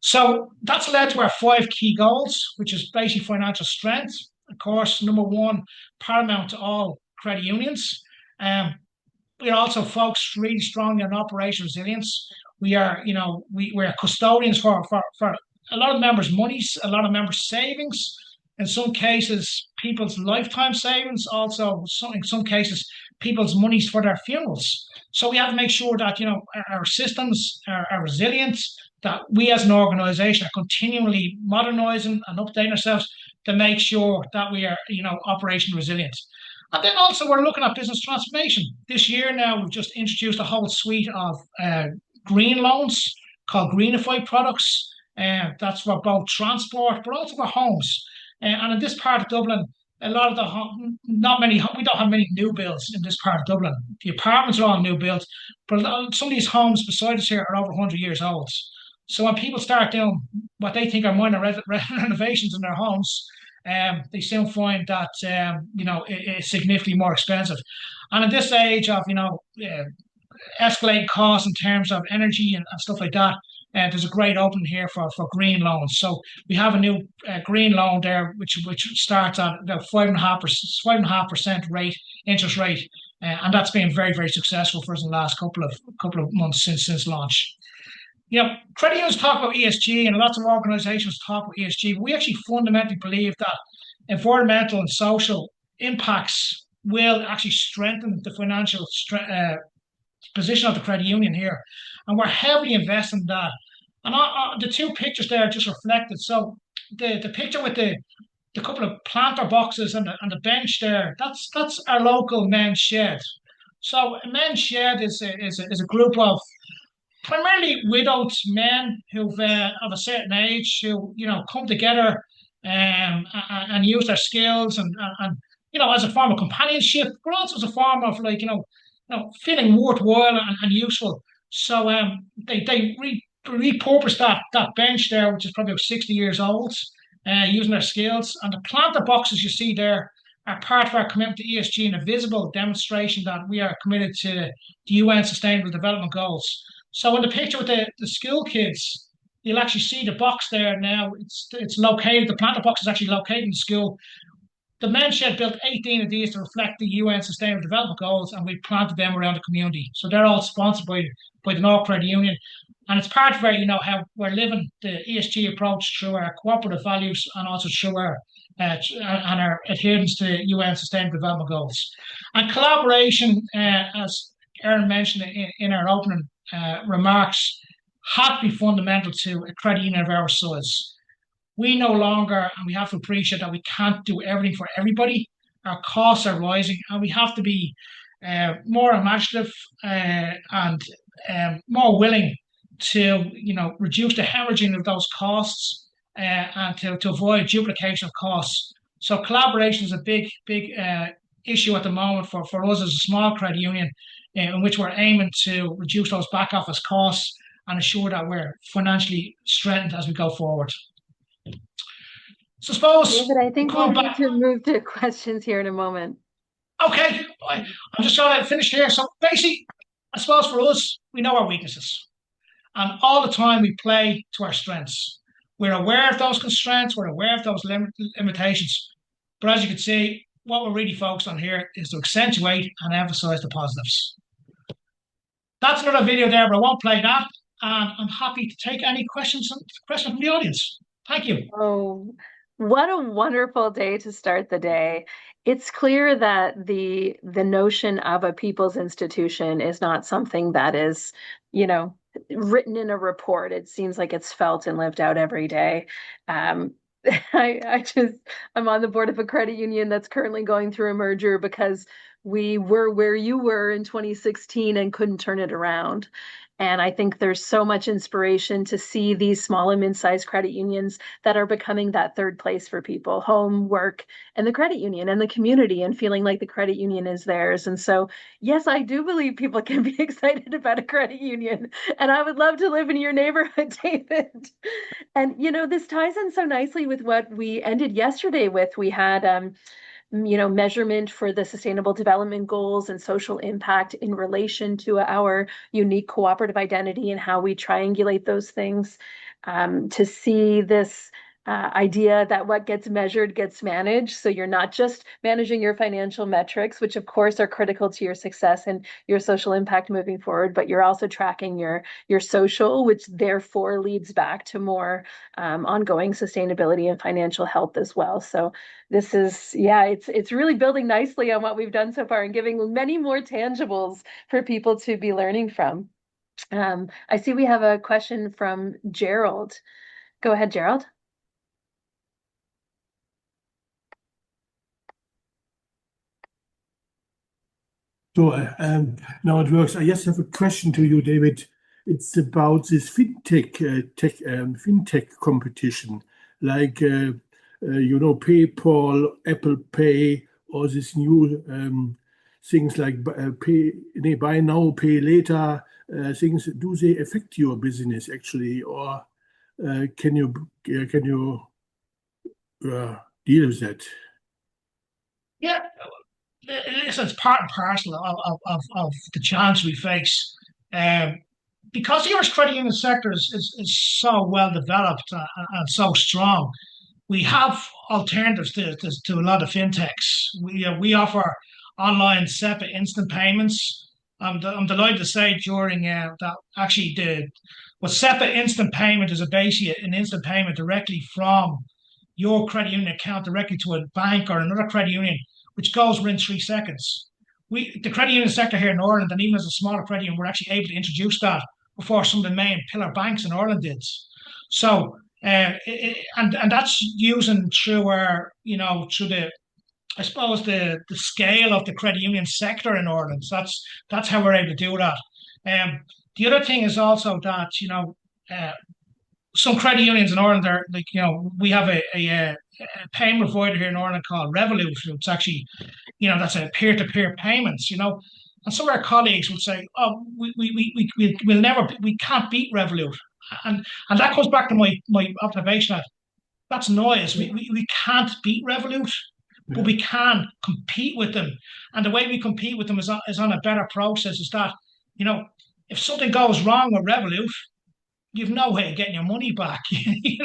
Speaker 3: So that's led to our 5 key goals, which is basically financial strength. Of course, number one, paramount to all credit unions. We're also focused really strongly on operational resilience. We're custodians for a lot of members' monies, a lot of members' savings. In some cases, people's lifetime savings. Also, in some cases, people's monies for their funerals. So we have to make sure that our systems are resilient. That we as an organisation are continually modernising and updating ourselves to make sure that we are operationally resilient. And then also we're looking at business transformation. This year now we've just introduced a whole suite of green loans called Greenify products. That's for both transport but also for homes. And in this part of Dublin, a lot of we don't have many new builds in this part of Dublin. The apartments are all new builds, but some of these homes beside us here are over 100 years old. So when people start doing what they think are minor renovations in their homes, they soon find that it's significantly more expensive. And in this age of escalating costs in terms of energy and stuff like that, there's a great opening here for green loans. So we have a new green loan there, which starts at about 5.5% rate interest rate, and that's been very, very successful for us in the last couple of months since launch. Credit unions talk about ESG, and lots of organisations talk about ESG, but we actually fundamentally believe that environmental and social impacts will actually strengthen the financial position of the credit union here, and we're heavily investing in that. And the two pictures there just reflected. So the picture with the couple of planter boxes and the bench there, that's our local men's shed. So a men's shed is a group of primarily widowed men who've of a certain age who come together and use their skills and as a form of companionship, but also as a form of feeling worthwhile and useful. So they repurpose that bench there, which is probably about 60 years old, using their skills. And the planter boxes you see there are part of our commitment to ESG and a visible demonstration that we are committed to the UN Sustainable Development Goals. So in the picture with the school kids, you'll actually see the box there now. It's located, the planter box is actually located in the school. The men's shed built 18 of these to reflect the UN Sustainable Development Goals, and we planted them around the community. So they're all sponsored by the Donore Credit Union. And it's part of how we're living the ESG approach through our cooperative values and also through our adherence to UN Sustainable Development Goals. And collaboration, as Erin mentioned in our opening remarks, have to be fundamental to a credit union of our size. We no longer, and we have to appreciate that we can't do everything for everybody. Our costs are rising, and we have to be more imaginative and more willing to, reduce the hemorrhaging of those costs and to avoid duplication of costs. So collaboration is a big issue at the moment for us as a small credit union, in which we're aiming to reduce those back office costs and ensure that we're financially strengthened as we go forward. So suppose
Speaker 1: David, I think we'll need to move to questions here in a moment.
Speaker 3: Okay, I'm just trying to finish here. So basically, I suppose for us, we know our weaknesses, and all the time we play to our strengths. We're aware of those constraints, we're aware of those limitations, but as you can see, what we're really focused on here is to accentuate and emphasize the positives. That's another video there, but I won't play that, and I'm happy to take any questions from the audience. Thank you.
Speaker 1: Oh, what a wonderful day to start the day. It's clear that the notion of a people's institution is not something that is, written in a report. It seems like it's felt and lived out every day. I'm on the board of a credit union that's currently going through a merger because we were where you were in 2016 and couldn't turn it around. And I think there's so much inspiration to see these small and mid-sized credit unions that are becoming that third place for people, home, work, and the credit union and the community, and feeling like the credit union is theirs. And so, yes, I do believe people can be excited about a credit union. And I would love to live in your neighborhood, David. And, this ties in so nicely with what we ended yesterday with. We had measurement for the Sustainable Development Goals and social impact in relation to our unique cooperative identity and how we triangulate those things, to see this idea that what gets measured gets managed. So you're not just managing your financial metrics, which of course are critical to your success and your social impact moving forward, but you're also tracking your social, which therefore leads back to more ongoing sustainability and financial health as well. So this is, it's really building nicely on what we've done so far and giving many more tangibles for people to be learning from. I see we have a question from Gerald. Go ahead, Gerald.
Speaker 4: So now it works. I just have a question to you, David. It's about this fintech competition, like PayPal, Apple Pay, all these new things like buy now, pay later things. Do they affect your business actually, or can you deal with that?
Speaker 3: Yeah. Listen, it's part and parcel of the challenge we face. because the Irish credit union sector is so well developed and so strong, we have alternatives to a lot of fintechs. We offer online SEPA instant payments. I'm delighted to say during that actually what SEPA instant payment is basically an instant payment directly from your credit union account directly to a bank or another credit union, which goes within 3 seconds. The credit union sector here in Ireland, and even as a smaller credit union, we're actually able to introduce that before some of the main pillar banks in Ireland did. So, and that's using through our, through the, I suppose the scale of the credit union sector in Ireland. So that's how we're able to do that. The other thing is also that some credit unions in Ireland are like, we have a payment provider here in Ireland called Revolut. It's actually, that's a peer-to-peer payments, and some of our colleagues would say, oh, we'll never, we can't beat Revolut. And that goes back to my observation that that's noise. We can't beat Revolut, but we can compete with them. And the way we compete with them is on a better process, is that, if something goes wrong with Revolut, you've no way of getting your money back. You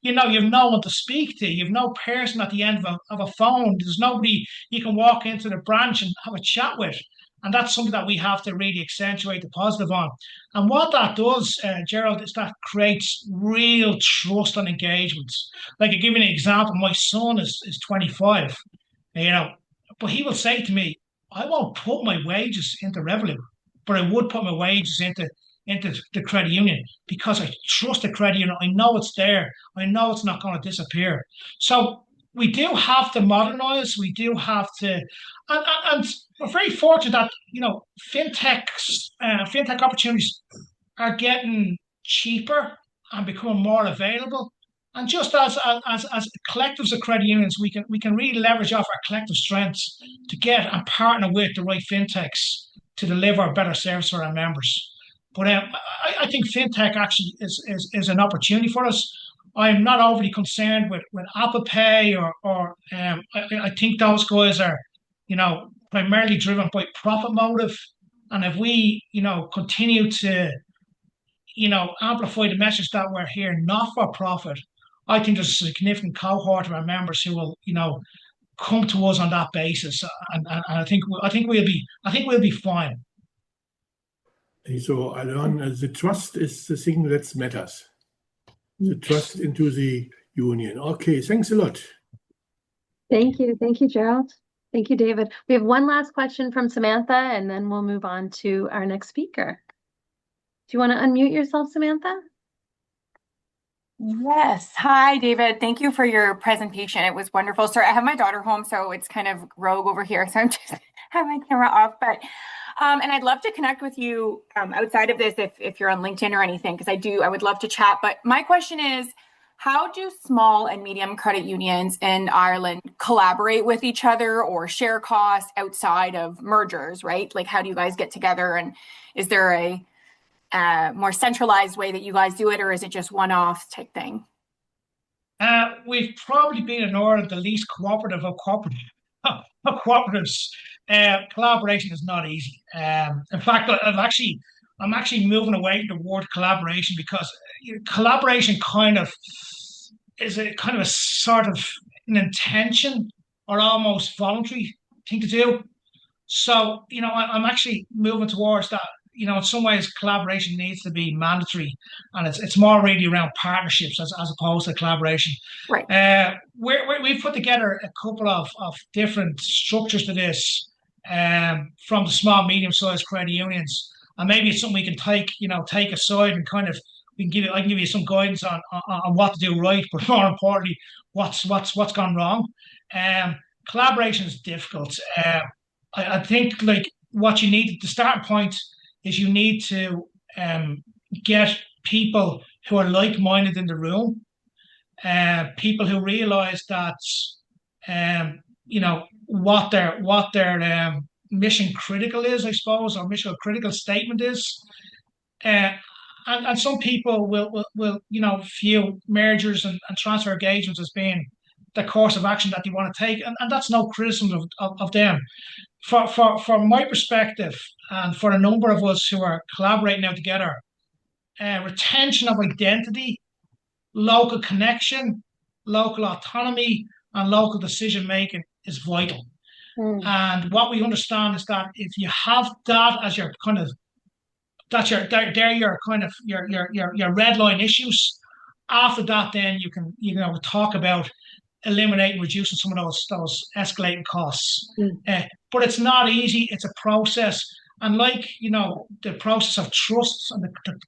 Speaker 3: have no one to speak to. You've no person at the end of a phone. There's nobody you can walk into the branch and have a chat with. And that's something that we have to really accentuate the positive on. And what that does, Gerald, is that creates real trust and engagement. Like, I give you an example. My son is 25, but he will say to me, I won't put my wages into Revolut, but I would put my wages into the credit union because I trust the credit union. I know it's there. I know it's not going to disappear. So we do have to modernize. We do have to, and we're very fortunate that fintech opportunities are getting cheaper and becoming more available. And just as collectives of credit unions, we can really leverage off our collective strengths to get and partner with the right fintechs to deliver a better service for our members. But I think fintech actually is an opportunity for us. I'm not overly concerned with Apple Pay or I think those guys are, primarily driven by profit motive. And if we, continue to, amplify the message that we're here not for profit, I think there's a significant cohort of our members who will, come to us on that basis, and I think we'll be fine.
Speaker 4: So I learned the trust is the thing that matters. The trust into the union. Okay, thanks a lot.
Speaker 1: Thank you, Gerald. Thank you, David. We have one last question from Samantha, and then we'll move on to our next speaker. Do you want to unmute yourself, Samantha?
Speaker 5: Yes. Hi, David. Thank you for your presentation. It was wonderful. Sorry, I have my daughter home, so it's kind of rogue over here. So I'm just have my camera off. But and I'd love to connect with you outside of this if you're on LinkedIn or anything, because I would love to chat. But my question is, how do small and medium credit unions in Ireland collaborate with each other or share costs outside of mergers, right? Like, how do you guys get together? And is there a more centralized way that you guys do it, or is it just one-off type thing?
Speaker 3: We've probably been in Ireland the least cooperative of cooperatives. Collaboration is not easy. In fact, I'm actually moving away from the word collaboration, because collaboration kind of is a sort of an intention or almost voluntary thing to do. So, I'm actually moving towards that. In some ways, collaboration needs to be mandatory, and it's more really around partnerships as opposed to collaboration.
Speaker 5: Right.
Speaker 3: We've put together a couple of different structures to this, from the small, medium-sized credit unions, and maybe it's something we can take aside and I can give you some guidance on what to do right, but more importantly, what's gone wrong. Collaboration is difficult. I think what you need, the starting point is you need to get people who are like-minded in the room, people who realize that what their mission critical is, I suppose, or mission critical statement is. And some people will view mergers and transfer engagements as being the course of action that they want to take, and that's no criticism of them. From my perspective, and for a number of us who are collaborating now together, retention of identity, local connection, local autonomy, and local decision making is vital. And what we understand is that if you have that as your kind of they're your kind of your red line issues. After that, then you can talk about eliminating, reducing some of those escalating costs. But it's not easy. It's a process, and like the process of trust and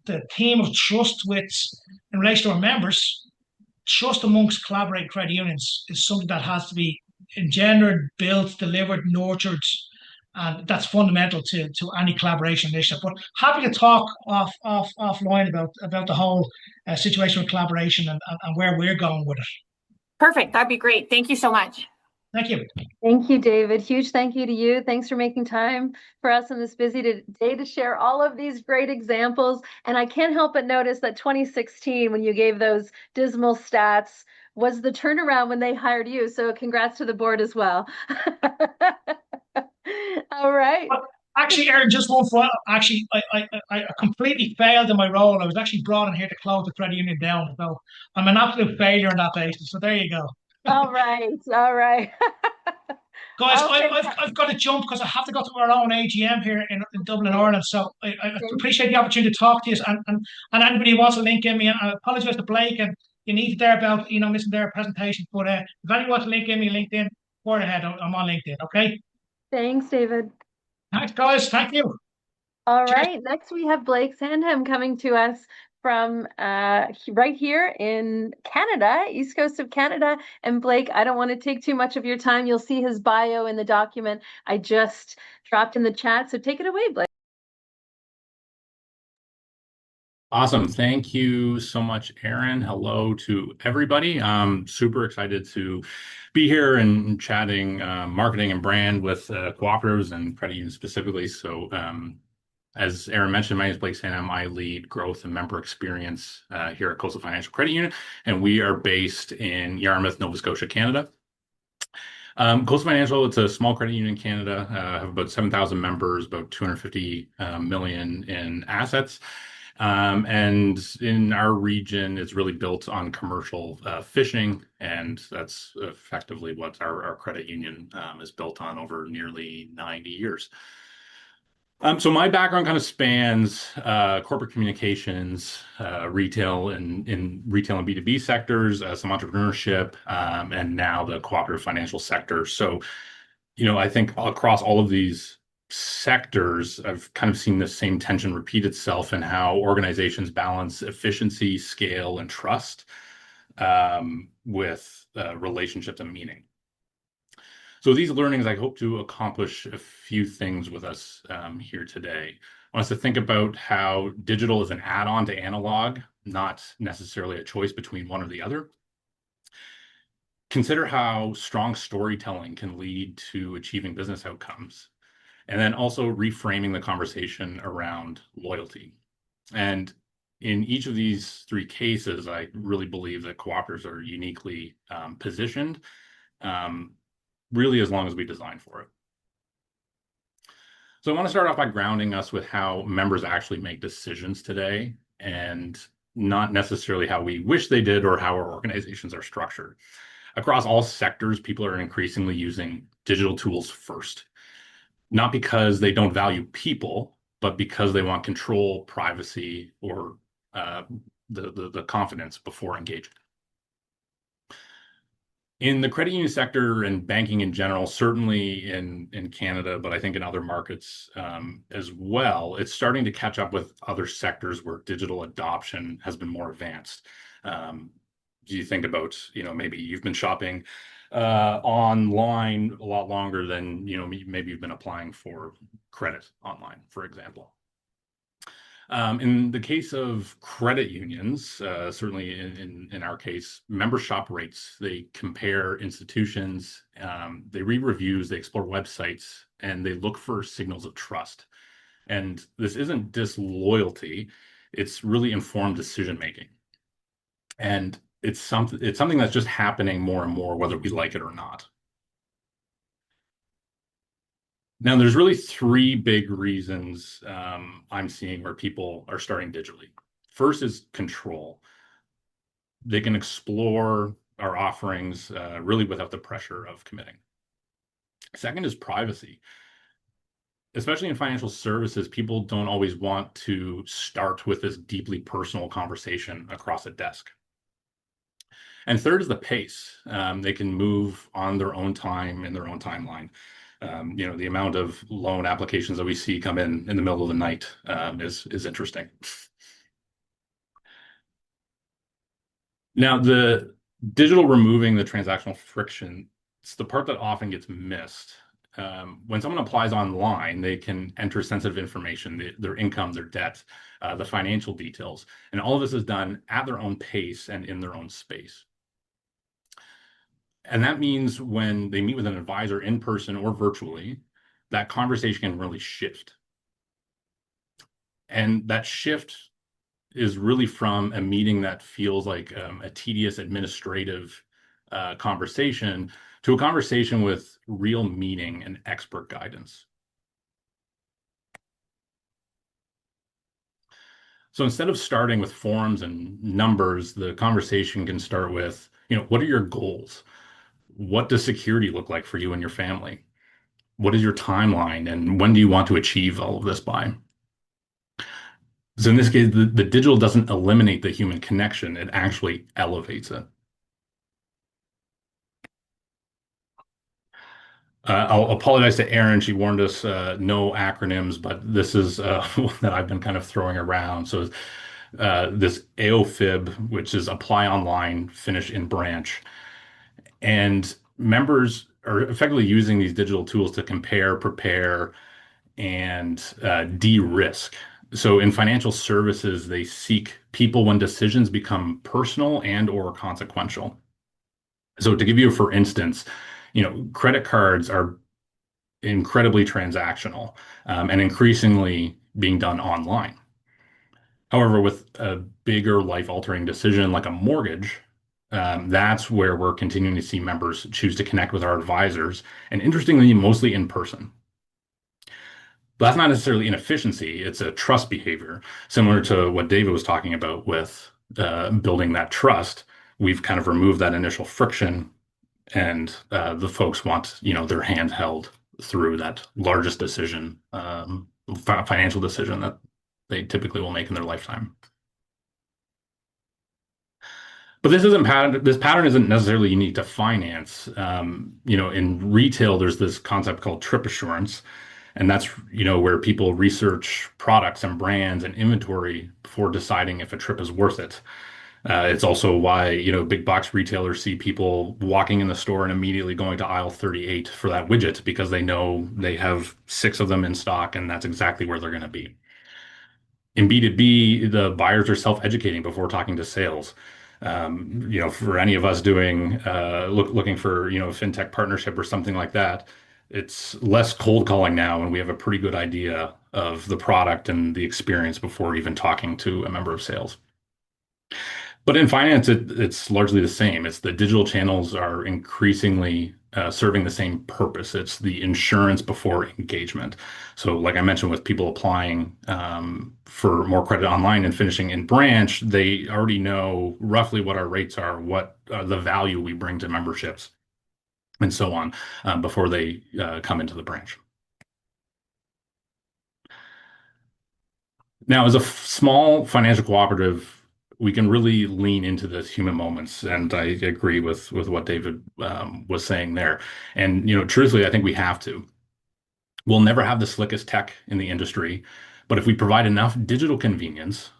Speaker 3: the theme of trust with in relation to our members, trust amongst collaborating credit unions is something that has to be engendered, built, delivered, nurtured. And that's fundamental to any collaboration initiative. But happy to talk offline about the whole situation with collaboration and where we're going with it.
Speaker 5: Perfect. That'd be great. Thank you so much.
Speaker 3: Thank you.
Speaker 1: Thank you, David. Huge thank you to you. Thanks for making time for us on this busy day to share all of these great examples. And I can't help but notice that 2016, when you gave those dismal stats, was the turnaround when they hired you. So congrats to the board as well. All right.
Speaker 3: Actually, Erin, just one thought. Actually, I completely failed in my role. I was actually brought in here to close the credit union down. So I'm an absolute failure on that basis. So there you go.
Speaker 1: All right. All right.
Speaker 3: Guys, okay. I've got to jump because I have to go to our own AGM here in Dublin, Ireland. So I appreciate the opportunity to talk to you. And anybody who wants to link in me, and I apologize to Blake, and you need to there about missing their presentation. But if anyone wants to link in me LinkedIn, go ahead. I'm on LinkedIn. Okay.
Speaker 1: Thanks, David.
Speaker 3: Thanks, guys. Thank you.
Speaker 1: All right. Next, we have Blake Sandham coming to us from right here in Canada, east coast of Canada. And Blake, I don't want to take too much of your time. You'll see his bio in the document I just dropped in the chat. So take it away, Blake.
Speaker 6: Awesome. Thank you so much, Erin. Hello to everybody. I'm super excited to be here and chatting marketing and brand with cooperatives and credit unions specifically. So as Erin mentioned, my name is Blake Sandham. I lead growth and member experience here at Coastal Financial Credit Union, and we are based in Yarmouth, Nova Scotia, Canada. Coastal Financial, it's a small credit union in Canada, have about 7,000 members, about 250 million in assets. And in our region, it's really built on commercial fishing, and that's effectively what our credit union is built on over nearly 90 years. So my background kind of spans corporate communications, retail in retail and B2B sectors, some entrepreneurship, and now the cooperative financial sector. So, I think across all of these sectors, I've kind of seen the same tension repeat itself in how organizations balance efficiency, scale, and trust with relationships and meaning. So these learnings, I hope to accomplish a few things with us here today. I want us to think about how digital is an add-on to analog, not necessarily a choice between one or the other. Consider how strong storytelling can lead to achieving business outcomes. And then also reframing the conversation around loyalty. And in each of these three cases, I really believe that cooperatives are uniquely positioned, really as long as we design for it. So I want to start off by grounding us with how members actually make decisions today, and not necessarily how we wish they did or how our organizations are structured. Across all sectors, people are increasingly using digital tools first. Not because they don't value people, but because they want control, privacy, or the confidence before engaging. In the credit union sector and banking in general, certainly in Canada, but I think in other markets as well, it's starting to catch up with other sectors where digital adoption has been more advanced. Do you think about, maybe you've been shopping online a lot longer than maybe you've been applying for credit online, for example. In the case of credit unions, certainly in our case, member shop rates, they compare institutions, they read reviews, they explore websites, and they look for signals of trust. And this isn't disloyalty, it's really informed decision making. And it's something that's just happening more and more, whether we like it or not. Now, there's really three big reasons I'm seeing where people are starting digitally. First is control. They can explore our offerings really without the pressure of committing. Second is privacy. Especially in financial services, people don't always want to start with this deeply personal conversation across a desk. And third is the pace. They can move on their own time in their own timeline. The amount of loan applications that we see come in the middle of the night is interesting. Now, the digital removing the transactional friction, it's the part that often gets missed. When someone applies online, they can enter sensitive information, their income, their debt, the financial details, and all of this is done at their own pace and in their own space. And that means when they meet with an advisor in person or virtually, that conversation can really shift. And that shift is really from a meeting that feels like a tedious administrative conversation to a conversation with real meaning and expert guidance. So instead of starting with forms and numbers, the conversation can start with, what are your goals? What does security look like for you and your family? What is your timeline? And when do you want to achieve all of this by? So in this case, the digital doesn't eliminate the human connection, it actually elevates it. I'll apologize to Erin. She warned us no acronyms, but this is one that I've been kind of throwing around. So this AOFIB, which is apply online, finish in branch. And members are effectively using these digital tools to compare, prepare, and de-risk. So in financial services, they seek people when decisions become personal and or consequential. So to give you, for instance, credit cards are incredibly transactional and increasingly being done online. However, with a bigger life-altering decision like a mortgage, that's where we're continuing to see members choose to connect with our advisors, and interestingly, mostly in person. But that's not necessarily inefficiency, it's a trust behavior, similar to what David was talking about with building that trust. We've kind of removed that initial friction, and the folks want, their hand held through that largest decision, financial decision that they typically will make in their lifetime. But this pattern isn't necessarily unique to finance. In retail, there's this concept called trip assurance, and that's where people research products and brands and inventory before deciding if a trip is worth it. It's also why big box retailers see people walking in the store and immediately going to aisle 38 for that widget, because they know they have 6 of them in stock and that's exactly where they're going to be. In B2B, the buyers are self-educating before talking to sales. For any of us doing looking for a fintech partnership or something like that, it's less cold calling now, and we have a pretty good idea of the product and the experience before even talking to a member of sales. But in finance, it's largely the same. It's the digital channels are increasingly serving the same purpose. It's the insurance before engagement. So like I mentioned, with people applying for more credit online and finishing in branch, they already know roughly what our rates are, what the value we bring to memberships, and so on, before they come into the branch. Now, as a small financial cooperative, we can really lean into this human moments, and I agree with what David was saying there. And truthfully, I think we have to. We'll never have the slickest tech in the industry, but if we provide enough digital convenience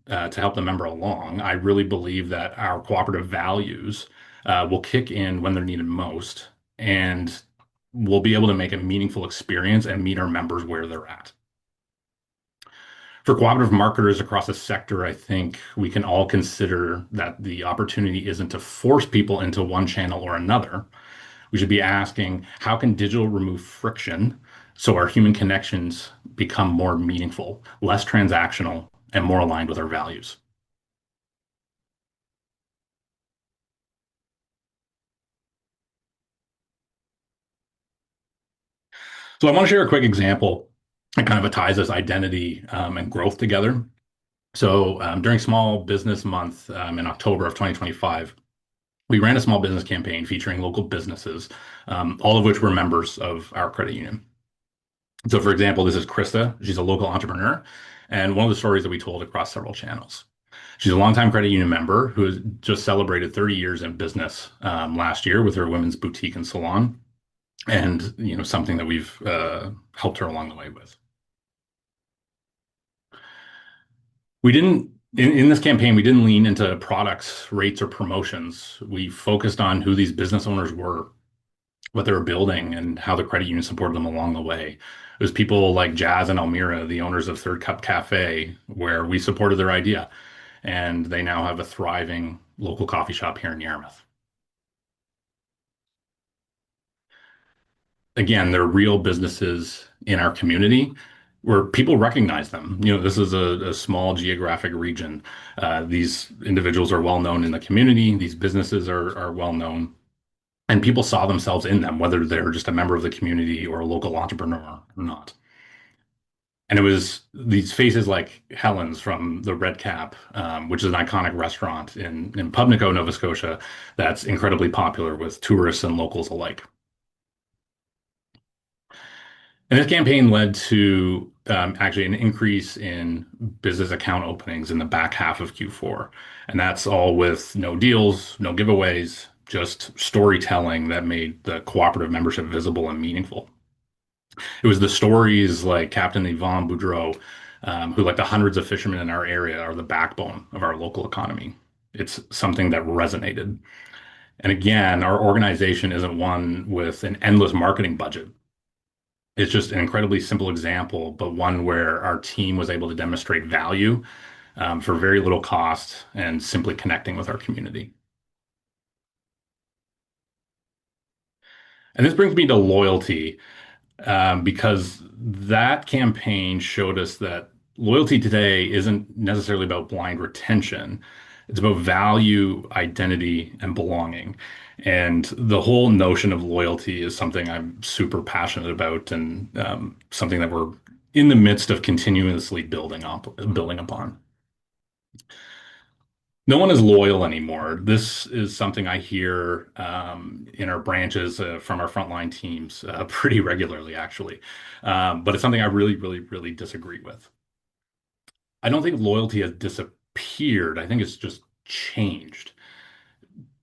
Speaker 6: to help the member along, I really believe that our cooperative values will kick in when they're needed most, and we'll be able to make a meaningful experience and meet our members where they're at. For cooperative marketers across the sector, I think we can all consider that the opportunity isn't to force people into one channel or another. We should be asking, how can digital remove friction so our human connections become more meaningful, less transactional, and more aligned with our values? So I want to share a quick example that kind of ties this identity and growth together. So during Small Business Month in October of 2025, we ran a small business campaign featuring local businesses, all of which were members of our credit union. So, for example, this is Krista. She's a local entrepreneur, and one of the stories that we told across several channels. She's a longtime credit union member who has just celebrated 30 years in business last year with her women's boutique and salon, and something that we've helped her along the way with. We didn't in this campaign, we didn't lean into products, rates, or promotions. We focused on who these business owners were, what they were building, and how the credit union supported them along the way. It was people like Jazz and Elmira, the owners of Third Cup Cafe, where we supported their idea, and they now have a thriving local coffee shop here in Yarmouth. Again, they're real businesses in our community where people recognize them. This is a small geographic region. These individuals are well known in the community. These businesses are well known, and people saw themselves in them, whether they're just a member of the community or a local entrepreneur or not. And it was these faces like Helen's from the Red Cap, which is an iconic restaurant in Pubnico, Nova Scotia, that's incredibly popular with tourists and locals alike. And this campaign led to actually an increase in business account openings in the back half of Q4. And that's all with no deals, no giveaways, just storytelling that made the cooperative membership visible and meaningful. It was the stories like Captain Yvonne Boudreau, who, like the hundreds of fishermen in our area, are the backbone of our local economy. It's something that resonated. And again, our organization isn't one with an endless marketing budget. It's just an incredibly simple example, but one where our team was able to demonstrate value for very little cost and simply connecting with our community. And this brings me to loyalty, because that campaign showed us that loyalty today isn't necessarily about blind retention. It's about value, identity, and belonging. And the whole notion of loyalty is something I'm super passionate about, and something that we're in the midst of continuously building upon. No one is loyal anymore. This is something I hear in our branches from our frontline teams pretty regularly, actually. But it's something I really, really, really disagree with. I don't think loyalty has disappeared. I think it's just changed.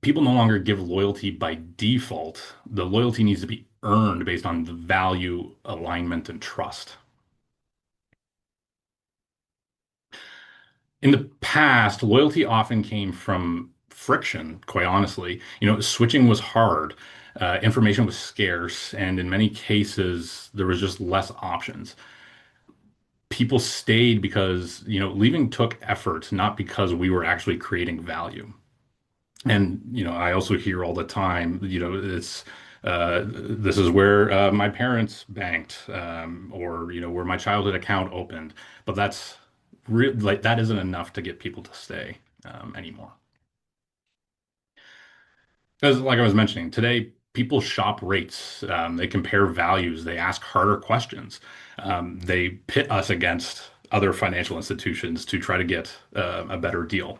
Speaker 6: People no longer give loyalty by default. The loyalty needs to be earned based on the value, alignment, and trust. In the past, loyalty often came from friction, quite honestly. Switching was hard, information was scarce, and in many cases, there was just less options. People stayed because, leaving took effort, not because we were actually creating value. And, I also hear all the time, it's this is where my parents banked, or, where my childhood account opened. But that's that isn't enough to get people to stay anymore. Because, like I was mentioning, today people shop rates, they compare values, they ask harder questions, they pit us against other financial institutions to try to get a better deal.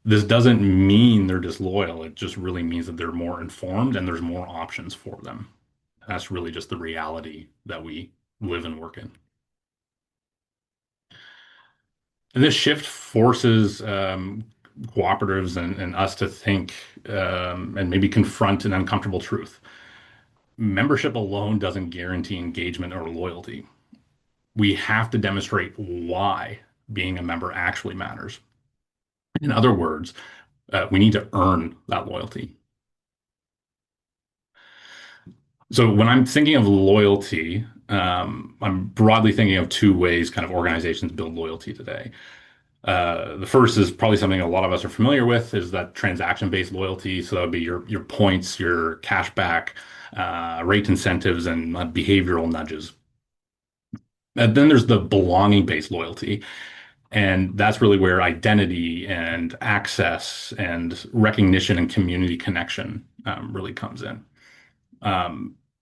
Speaker 6: This doesn't mean they're disloyal. It just really means that they're more informed and there's more options for them. That's really just the reality that we live and work in. And this shift forces cooperatives and us to think and maybe confront an uncomfortable truth. Membership alone doesn't guarantee engagement or loyalty. We have to demonstrate why being a member actually matters. In other words, we need to earn that loyalty. So when I'm thinking of loyalty, I'm broadly thinking of two ways kind of organizations build loyalty today. The first is probably something a lot of us are familiar with, is that transaction-based loyalty. So that would be your points, your cashback, rate incentives, and behavioral nudges. And then there's the belonging-based loyalty. And that's really where identity and access and recognition and community connection really comes in.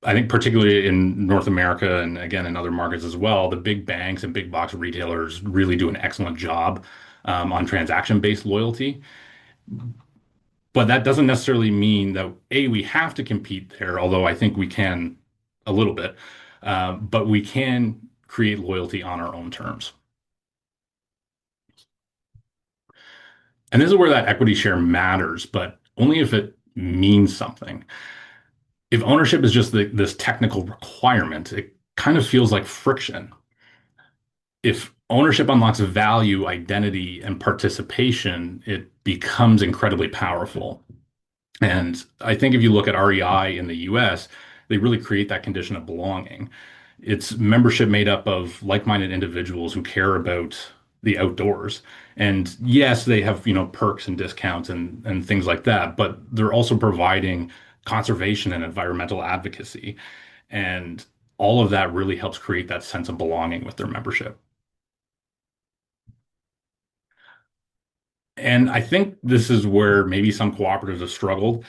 Speaker 6: I think particularly in North America and again in other markets as well, the big banks and big box retailers really do an excellent job on transaction-based loyalty. But that doesn't necessarily mean that we have to compete there, although I think we can a little bit, but we can create loyalty on our own terms. And this is where that equity share matters, but only if it means something. If ownership is just this technical requirement, it kind of feels like friction. If ownership unlocks value, identity, and participation, it becomes incredibly powerful. And I think if you look at REI in the US, they really create that condition of belonging. It's membership made up of like-minded individuals who care about the outdoors. And yes, they have, perks and discounts and things like that, but they're also providing conservation and environmental advocacy. And all of that really helps create that sense of belonging with their membership. And I think this is where maybe some cooperatives have struggled.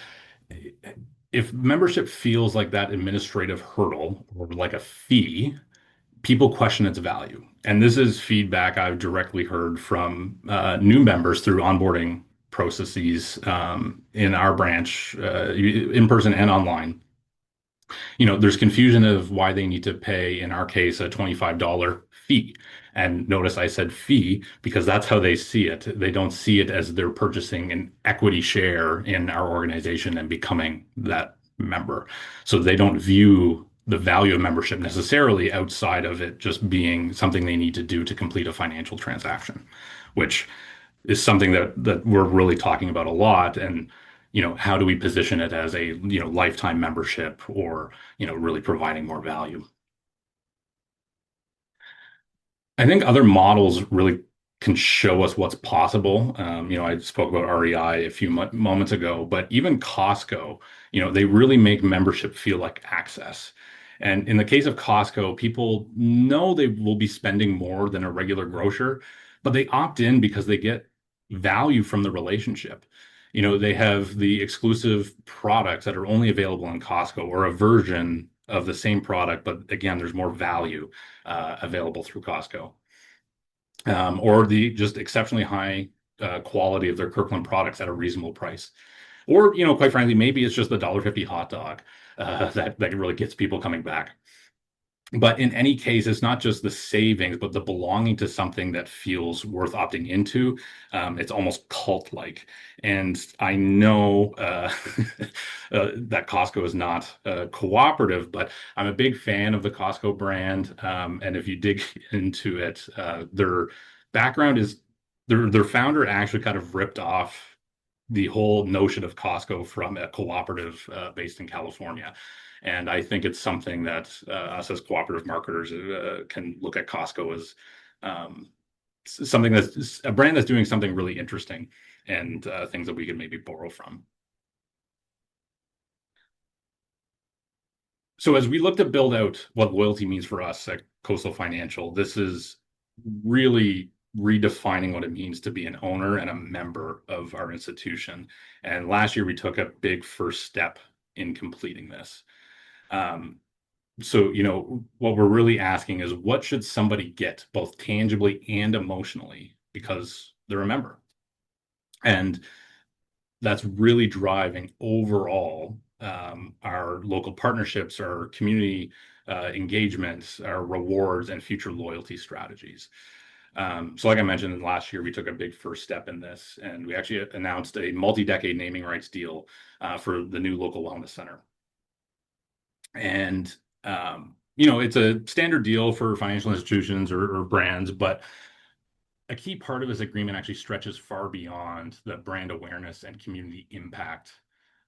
Speaker 6: If membership feels like that administrative hurdle or like a fee, people question its value. And this is feedback I've directly heard from new members through onboarding processes in our branch, in person and online. There's confusion of why they need to pay, in our case, a $25 fee. And notice I said fee because that's how they see it. They don't see it as they're purchasing an equity share in our organization and becoming that member. So they don't view the value of membership necessarily outside of it just being something they need to do to complete a financial transaction, which is something that we're really talking about a lot. And how do we position it as a lifetime membership or really providing more value? I think other models really can show us what's possible. I spoke about REI a few moments ago, but even Costco, they really make membership feel like access. And in the case of Costco, people know they will be spending more than a regular grocer, but they opt in because they get value from the relationship. They have the exclusive products that are only available in Costco or a version of the same product, but again, there's more value available through Costco. Or the just exceptionally high quality of their Kirkland products at a reasonable price. Or, quite frankly, maybe it's just the $1.50 hot dog that really gets people coming back. But in any case, it's not just the savings, but the belonging to something that feels worth opting into. It's almost cult-like. And I know that Costco is not cooperative, but I'm a big fan of the Costco brand. And if you dig into it, their background is their founder actually kind of ripped off the whole notion of Costco from a cooperative based in California. And I think it's something that us as cooperative marketers can look at Costco as something that's a brand that's doing something really interesting and things that we can maybe borrow from. So as we look to build out what loyalty means for us at Coastal Financial, this is really redefining what it means to be an owner and a member of our institution. And last year we took a big first step in completing this. So, what we're really asking is what should somebody get both tangibly and emotionally because they're a member? And that's really driving overall our local partnerships, our community engagements, our rewards, and future loyalty strategies. So like I mentioned, last year we took a big first step in this, and we actually announced a multi-decade naming rights deal for the new local wellness center. And it's a standard deal for financial institutions or brands, but a key part of this agreement actually stretches far beyond the brand awareness and community impact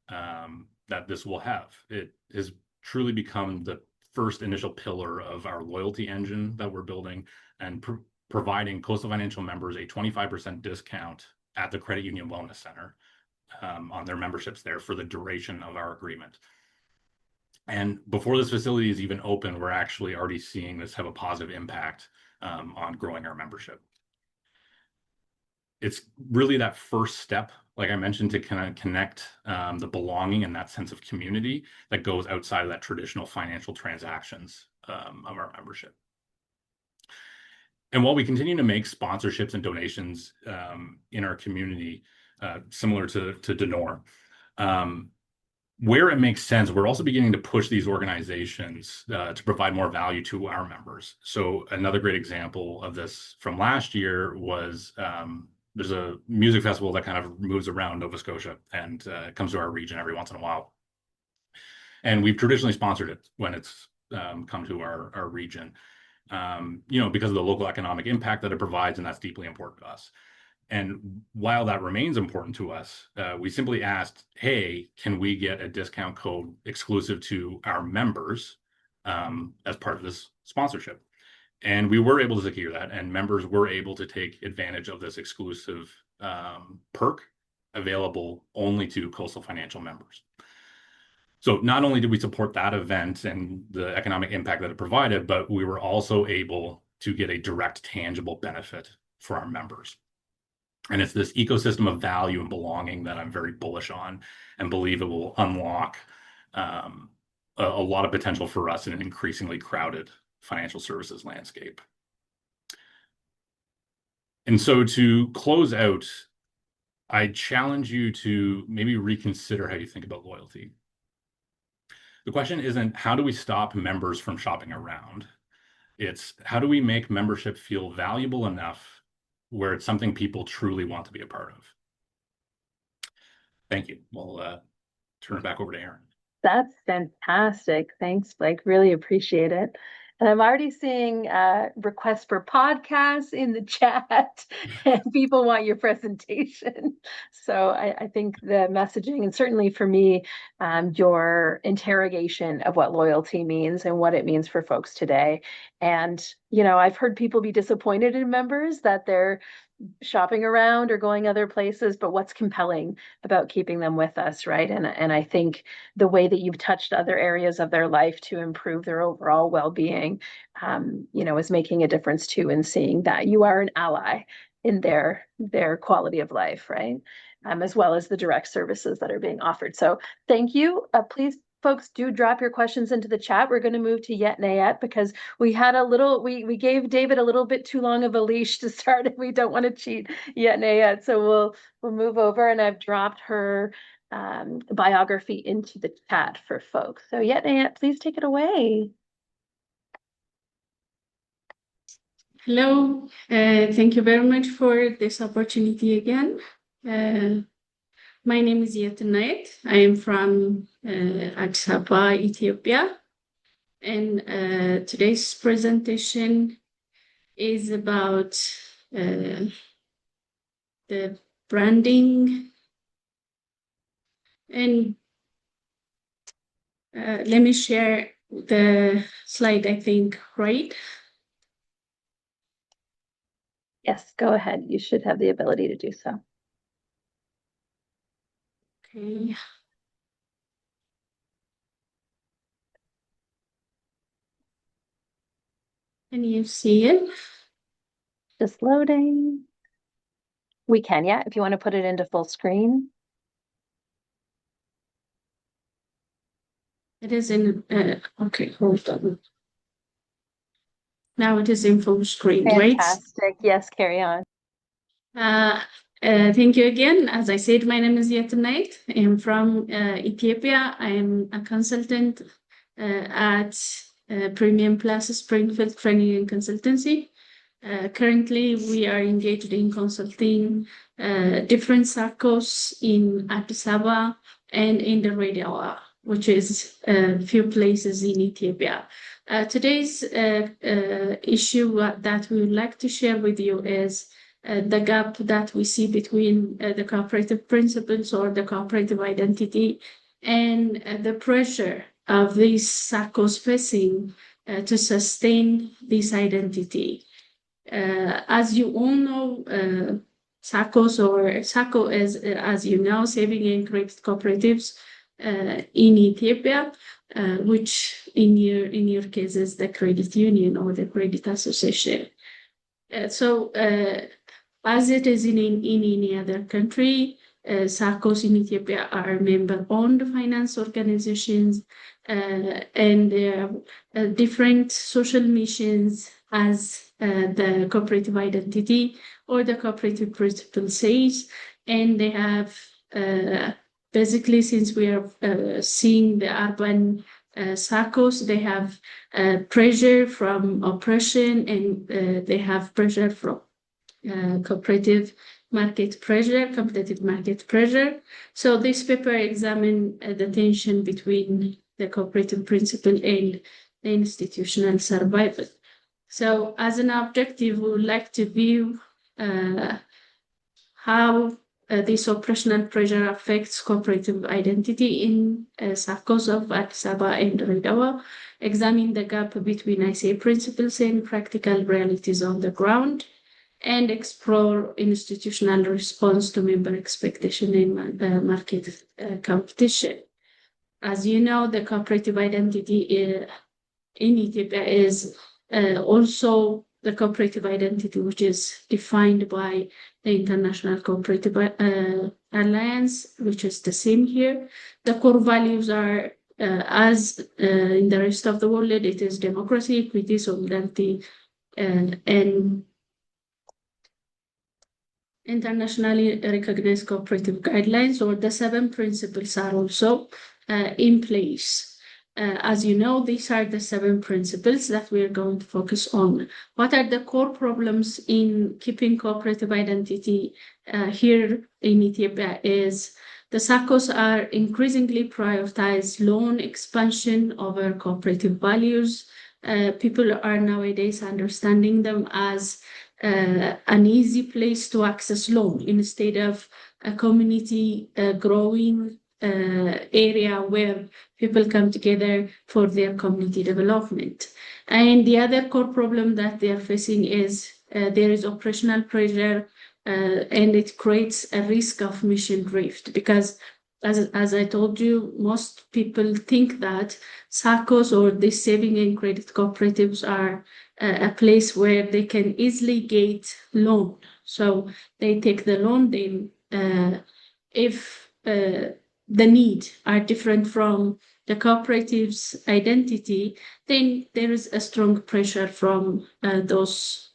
Speaker 6: that this will have. It has truly become the first initial pillar of our loyalty engine that we're building and providing Coastal Financial members a 25% discount at the Credit Union Wellness Center on their memberships there for the duration of our agreement. And before this facility is even open, we're actually already seeing this have a positive impact on growing our membership. It's really that first step like I mentioned, to kind of connect the belonging and that sense of community that goes outside of that traditional financial transactions of our membership. And while we continue to make sponsorships and donations in our community, similar to Donore, where it makes sense, we're also beginning to push these organizations to provide more value to our members. So another great example of this from last year was there's a music festival that kind of moves around Nova Scotia and comes to our region every once in a while. And we've traditionally sponsored it when it's come to our region, because of the local economic impact that it provides, and that's deeply important to us. And while that remains important to us, we simply asked, hey, can we get a discount code exclusive to our members as part of this sponsorship? And we were able to secure that, and members were able to take advantage of this exclusive perk available only to Coastal Financial members. So not only did we support that event and the economic impact that it provided, but we were also able to get a direct, tangible benefit for our members. And it's this ecosystem of value and belonging that I'm very bullish on and believe it will unlock a lot of potential for us in an increasingly crowded financial services landscape. And so to close out, I challenge you to maybe reconsider how you think about loyalty. The question isn't how do we stop members from shopping around? It's how do we make membership feel valuable enough where it's something people truly want to be a part of. Thank you. We'll turn it back over to Erin.
Speaker 1: That's fantastic. Thanks, Blake. Really appreciate it. And I'm already seeing requests for podcasts in the chat, and people want your presentation. So I think the messaging, and certainly for me, your interrogation of what loyalty means and what it means for folks today. And, I've heard people be disappointed in members that they're shopping around or going other places, but what's compelling about keeping them with us, right? And I think the way that you've touched other areas of their life to improve their overall well-being, is making a difference too, in seeing that you are an ally in their quality of life, right? As well as the direct services that are being offered. So thank you. Please, folks, do drop your questions into the chat. We're going to move to Yet Nayet because we had we gave David a little bit too long of a leash to start, and we don't want to cheat Yet Nayet. So we'll move over, and I've dropped her biography into the chat for folks. So Yet Nayet, please take it away.
Speaker 7: Hello, thank you very much for this opportunity again. My name is Yet Nayet. I am from Addis Ababa, Ethiopia. And today's presentation is about the branding. And let me share the slide, I think, right?
Speaker 1: Yes, go ahead. You should have the ability to do so.
Speaker 7: Okay. Can you see it?
Speaker 1: Just loading. We can, yeah, if you want to put it into full screen.
Speaker 7: It is in, okay, hold on. Now it is in full screen, right?
Speaker 1: Fantastic. Yes, carry on.
Speaker 7: Thank you again. As I said, my name is Yet Nayet. I'm from Ethiopia. I am a consultant at Premium Plus Springfield Training and Consultancy. Currently, we are engaged in consulting different SACCOs in Addis Ababa and in the Radiala, which is a few places in Ethiopia. Today's issue that we would like to share with you is the gap that we see between the cooperative principles or the cooperative identity and the pressure of these SACCOs facing to sustain this identity. As you all know, SACCOs or SACCO is, as you know, saving and credit cooperatives in Ethiopia, which in your case is the credit union or the credit association. So as it is in any other country, SACCOs in Ethiopia are member-owned finance organizations, and they have different social missions as the cooperative identity or the cooperative principle says, and they have basically, since we are seeing the urban SACCOs, they have pressure from oppression, and they have pressure from competitive market pressure. So this paper examined the tension between the cooperative principle and the institutional survival. So as an objective, we would like to view how this operational pressure affects cooperative identity in SACCOs of Addis Ababa and Redhawa, examine the gap between ICA principles and practical realities on the ground, and explore institutional response to member expectation and market competition. As you know, the cooperative identity in Ethiopia is also the cooperative identity, which is defined by the International Cooperative Alliance, which is the same here. The core values are, as in the rest of the world, it is democracy, equity, solidarity, and internationally recognized cooperative guidelines, or the 7 principles, are also in place. As you know, these are the 7 principles that we are going to focus on. What are the core problems in keeping cooperative identity here in Ethiopia is the SACCOs are increasingly prioritize loan expansion over cooperative values. People are nowadays understanding them as an easy place to access loan instead of a community growing area where people come together for their community development. And the other core problem that they are facing is there is operational pressure, and it creates a risk of mission drift, because as I told you, most people think that SACCOs or the saving and credit cooperatives are a place where they can easily get loan. So they take the loan, then if the need are different from the cooperative's identity, then there is a strong pressure from those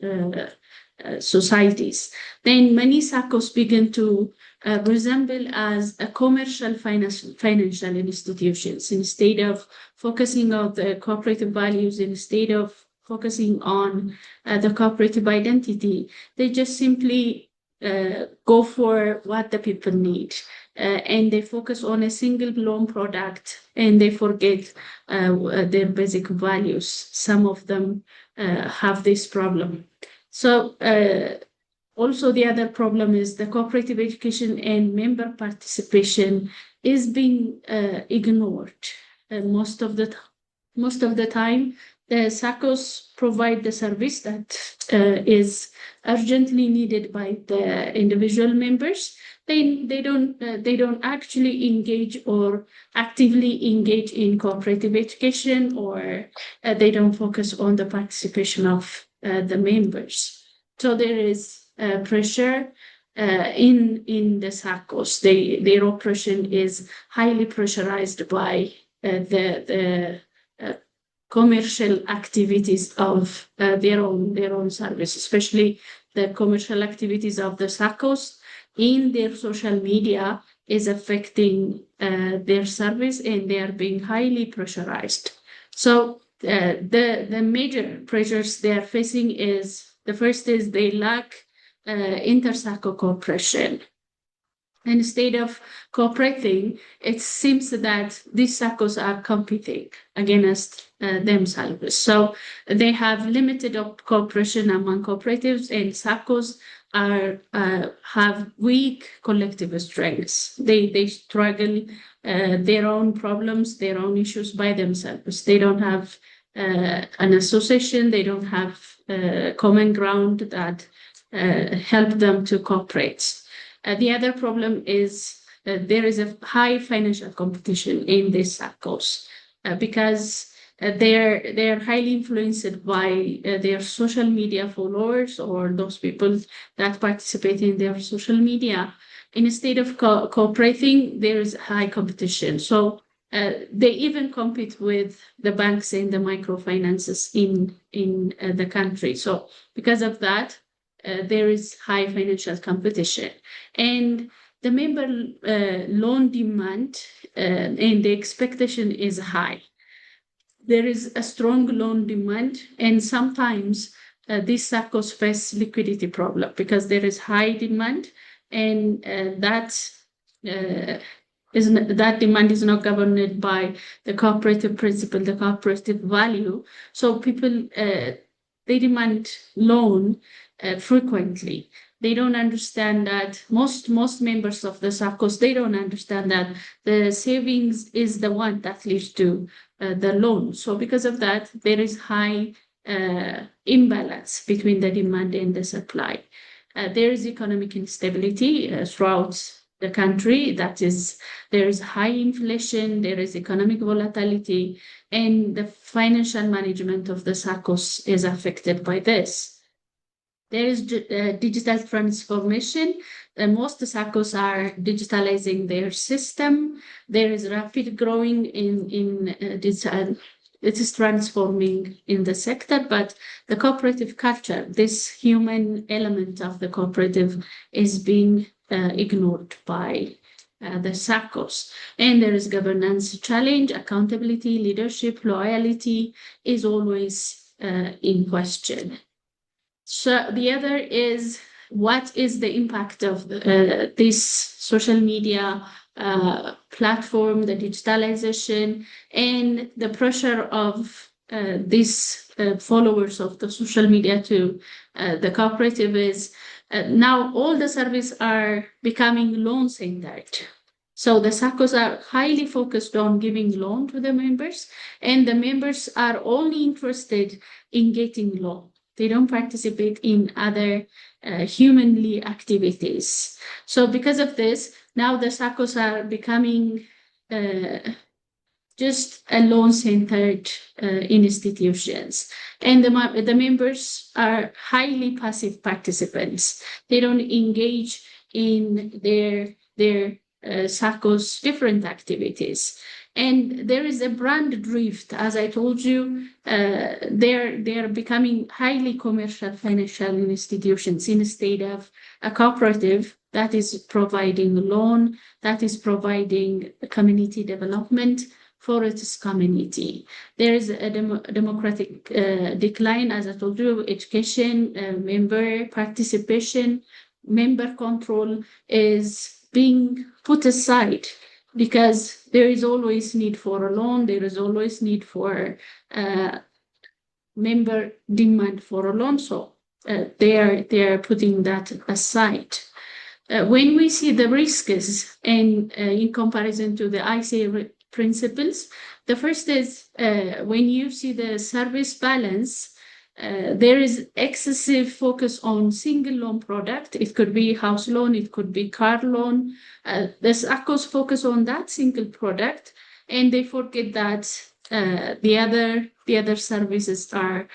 Speaker 7: societies. Then many SACCOs begin to resemble as a commercial financial institutions. Instead of focusing on the cooperative values, instead of focusing on the cooperative identity, they just simply go for what the people need. And they focus on a single loan product, and they forget their basic values. Some of them have this problem. So also the other problem is the cooperative education and member participation is being ignored. Most of the time, the SACCOs provide the service that is urgently needed by the individual members. They don't actually engage or actively engage in cooperative education, or they don't focus on the participation of the members. So there is pressure in the SACCOs. Their operation is highly pressurized by the commercial activities of their own service, especially the commercial activities of the SACCOs in their social media is affecting their service, and they are being highly pressurized. So the major pressures they are facing is, the first is they lack inter-SACCO cooperation. Instead of cooperating, it seems that these SACCOs are competing against themselves. So they have limited cooperation among cooperatives, and SACCOs have weak collective strengths. They struggle their own problems, their own issues by themselves. They don't have an association. They don't have common ground that help them to cooperate. The other problem is there is a high financial competition in these SACCOs because they're highly influenced by their social media followers, or those people that participate in their social media. instead of cooperating, there is high competition. So they even compete with the banks and the microfinances in the country. So because of that, there is high financial competition. And the member loan demand and the expectation is high. There is a strong loan demand, and sometimes these SACCOs face liquidity problem because there is high demand, and that demand is not governed by the cooperative principle, the cooperative value. So people they demand loan frequently. They don't understand that most members of the SACCOs, they don't understand that the savings is the one that leads to the loan. So because of that, there is high imbalance between the demand and the supply. There is economic instability throughout the country. That is, there is high inflation, there is economic volatility, and the financial management of the SACCOs is affected by this. There is digital transformation. Most SACCOs are digitalizing their system. There is rapid growing in digital. It is transforming in the sector, but the cooperative culture, this human element of the cooperative, is being ignored by the SACCOs. And there is governance challenge, accountability, leadership, loyalty is always in question. So the other is, what is the impact of this social media platform, the digitalization, and the pressure of these followers of the social media to the cooperative is now all the services are becoming loan-centered. So the SACCOs are highly focused on giving loan to the members, and the members are only interested in getting loan. They don't participate in other humanly activities. So because of this, now the SACCOs are becoming just a loan-centered institutions. And the members are highly passive participants. They don't engage in their SACCOs' different activities. And there is a brand drift, as I told you. They're becoming highly commercial financial institutions instead of a cooperative that is providing loan, that is providing community development for its community. There is a democratic decline, as I told you. Education, member participation, member control is being put aside, because there is always need for a loan, there is always need for member demand for a loan, so they are putting that aside. When we see the risks and in comparison to the ICA principles, the first is when you see the service balance, there is excessive focus on single loan product. It could be house loan, it could be car loan. The SACCOs focus on that single product, and they forget that the other services are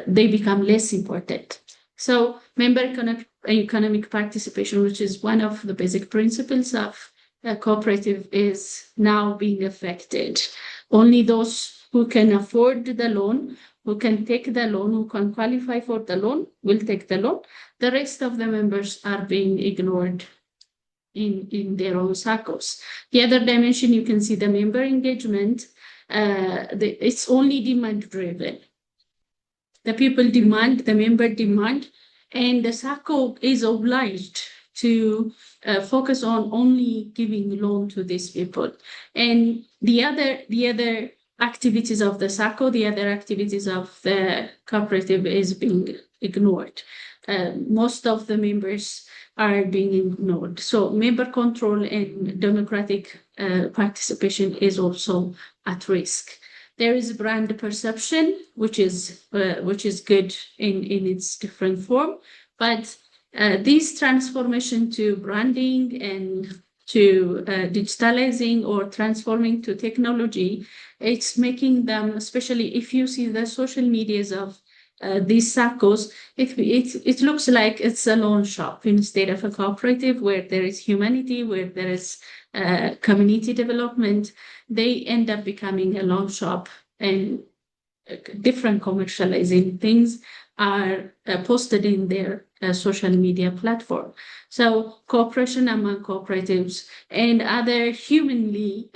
Speaker 7: they become less important. So member economic participation, which is one of the basic principles of cooperative, is now being affected. Only those who can afford the loan, who can take the loan, who can qualify for the loan, will take the loan. The rest of the members are being ignored in their own SACCOs. The other dimension, you can see the member engagement. It's only demand driven. The people demand, the member demand, and the SACCO is obliged to focus on only giving loan to these people. And the other activities of the SACCO, the other activities of the cooperative is being ignored. Most of the members are being ignored. So member control and democratic participation is also at risk. There is brand perception, which is good in its different form, but this transformation to branding and to digitalizing or transforming to technology, it's making them, especially if you see the social medias of these SACCOs, it looks like it's a loan shop instead of a cooperative where there is humanity, where there is community development. They end up becoming a loan shop, and different commercializing things are posted in their social media platform. So cooperation among cooperatives and other humanly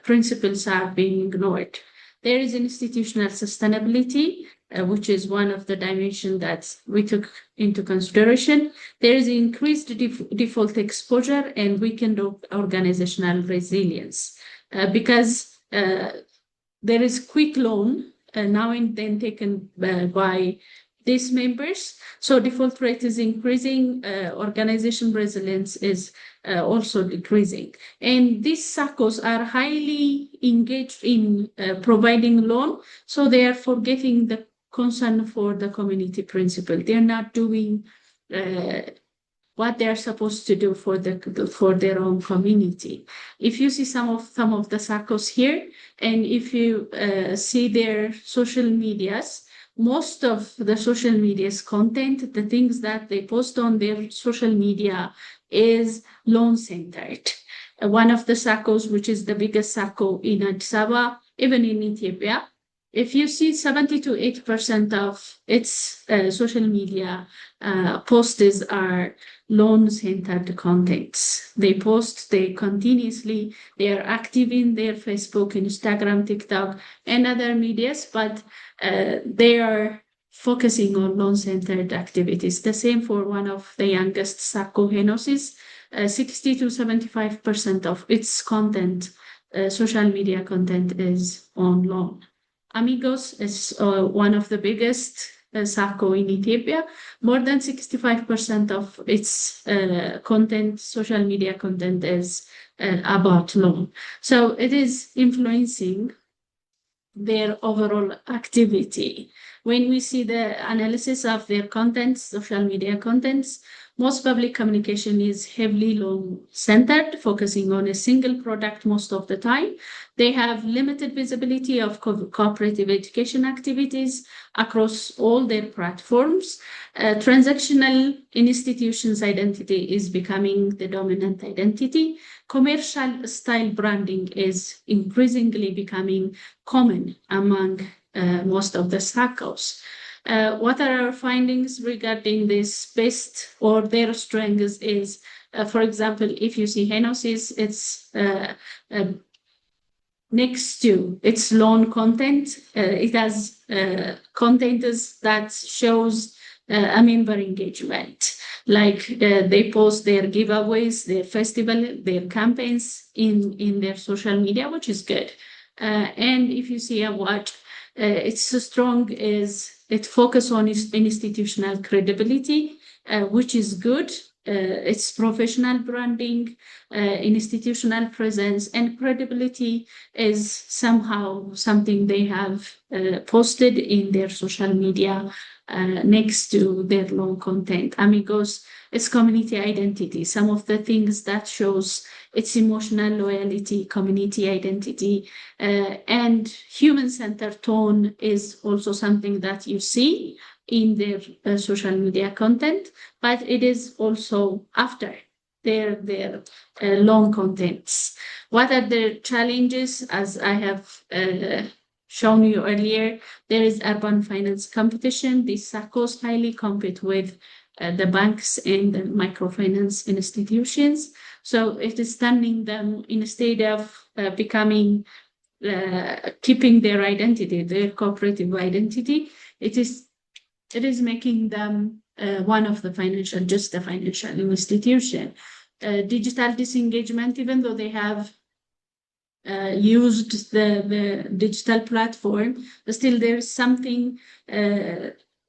Speaker 7: principles are being ignored. There is institutional sustainability, which is one of the dimensions that we took into consideration. There is increased default exposure and weakened organizational resilience because there is quick loan now and then taken by these members. So default rate is increasing, organization resilience is also decreasing. And these SACCOs are highly engaged in providing loan, so they are forgetting the concern for the community principle. They're not doing what they're supposed to do for their own community. If you see some of the SACCOs here, and if you see their social medias, most of the social media's content, the things that they post on their social media is loan-centered. One of the SACCOs, which is the biggest SACCO in Addis Ababa, even in Ethiopia, if you see 70 to 80% of its social media posts are loan-centered contents. They post, they are active in their Facebook, Instagram, TikTok, and other medias, but they are focusing on loan-centered activities. The same for one of the youngest SACCO, Henosis, 60 to 75% of its content, social media content, is on loan. Amigos is one of the biggest SACCO in Ethiopia. More than 65% of its content, social media content, is about loan. So it is influencing their overall activity. When we see the analysis of their contents, social media contents, most public communication is heavily loan-centered, focusing on a single product most of the time. They have limited visibility of cooperative education activities across all their platforms. Transactional institutions' identity is becoming the dominant identity. Commercial style branding is increasingly becoming common among most of the SACCOs. What are our findings regarding this best or their strengths is, for example, if you see Henosis, it's next to its loan content, it has content that shows a member engagement. Like they post their giveaways, their festival, their campaigns in their social media, which is good. And if you see what it's so strong is it focuses on institutional credibility, which is good. It's professional branding, institutional presence, and credibility is somehow something they have posted in their social media next to their loan content. Amigos, it's community identity. Some of the things that shows its emotional loyalty, community identity, and human-centered tone is also something that you see in their social media content, but it is also after their long contents. What are the challenges? As I have shown you earlier, there is urban finance competition. These SACCOs highly compete with the banks and the microfinance institutions. So it is turning them, instead of becoming, keeping their identity, their cooperative identity, it is making them one of the just a financial institution. Digital disengagement, even though they have used the digital platform, still there is something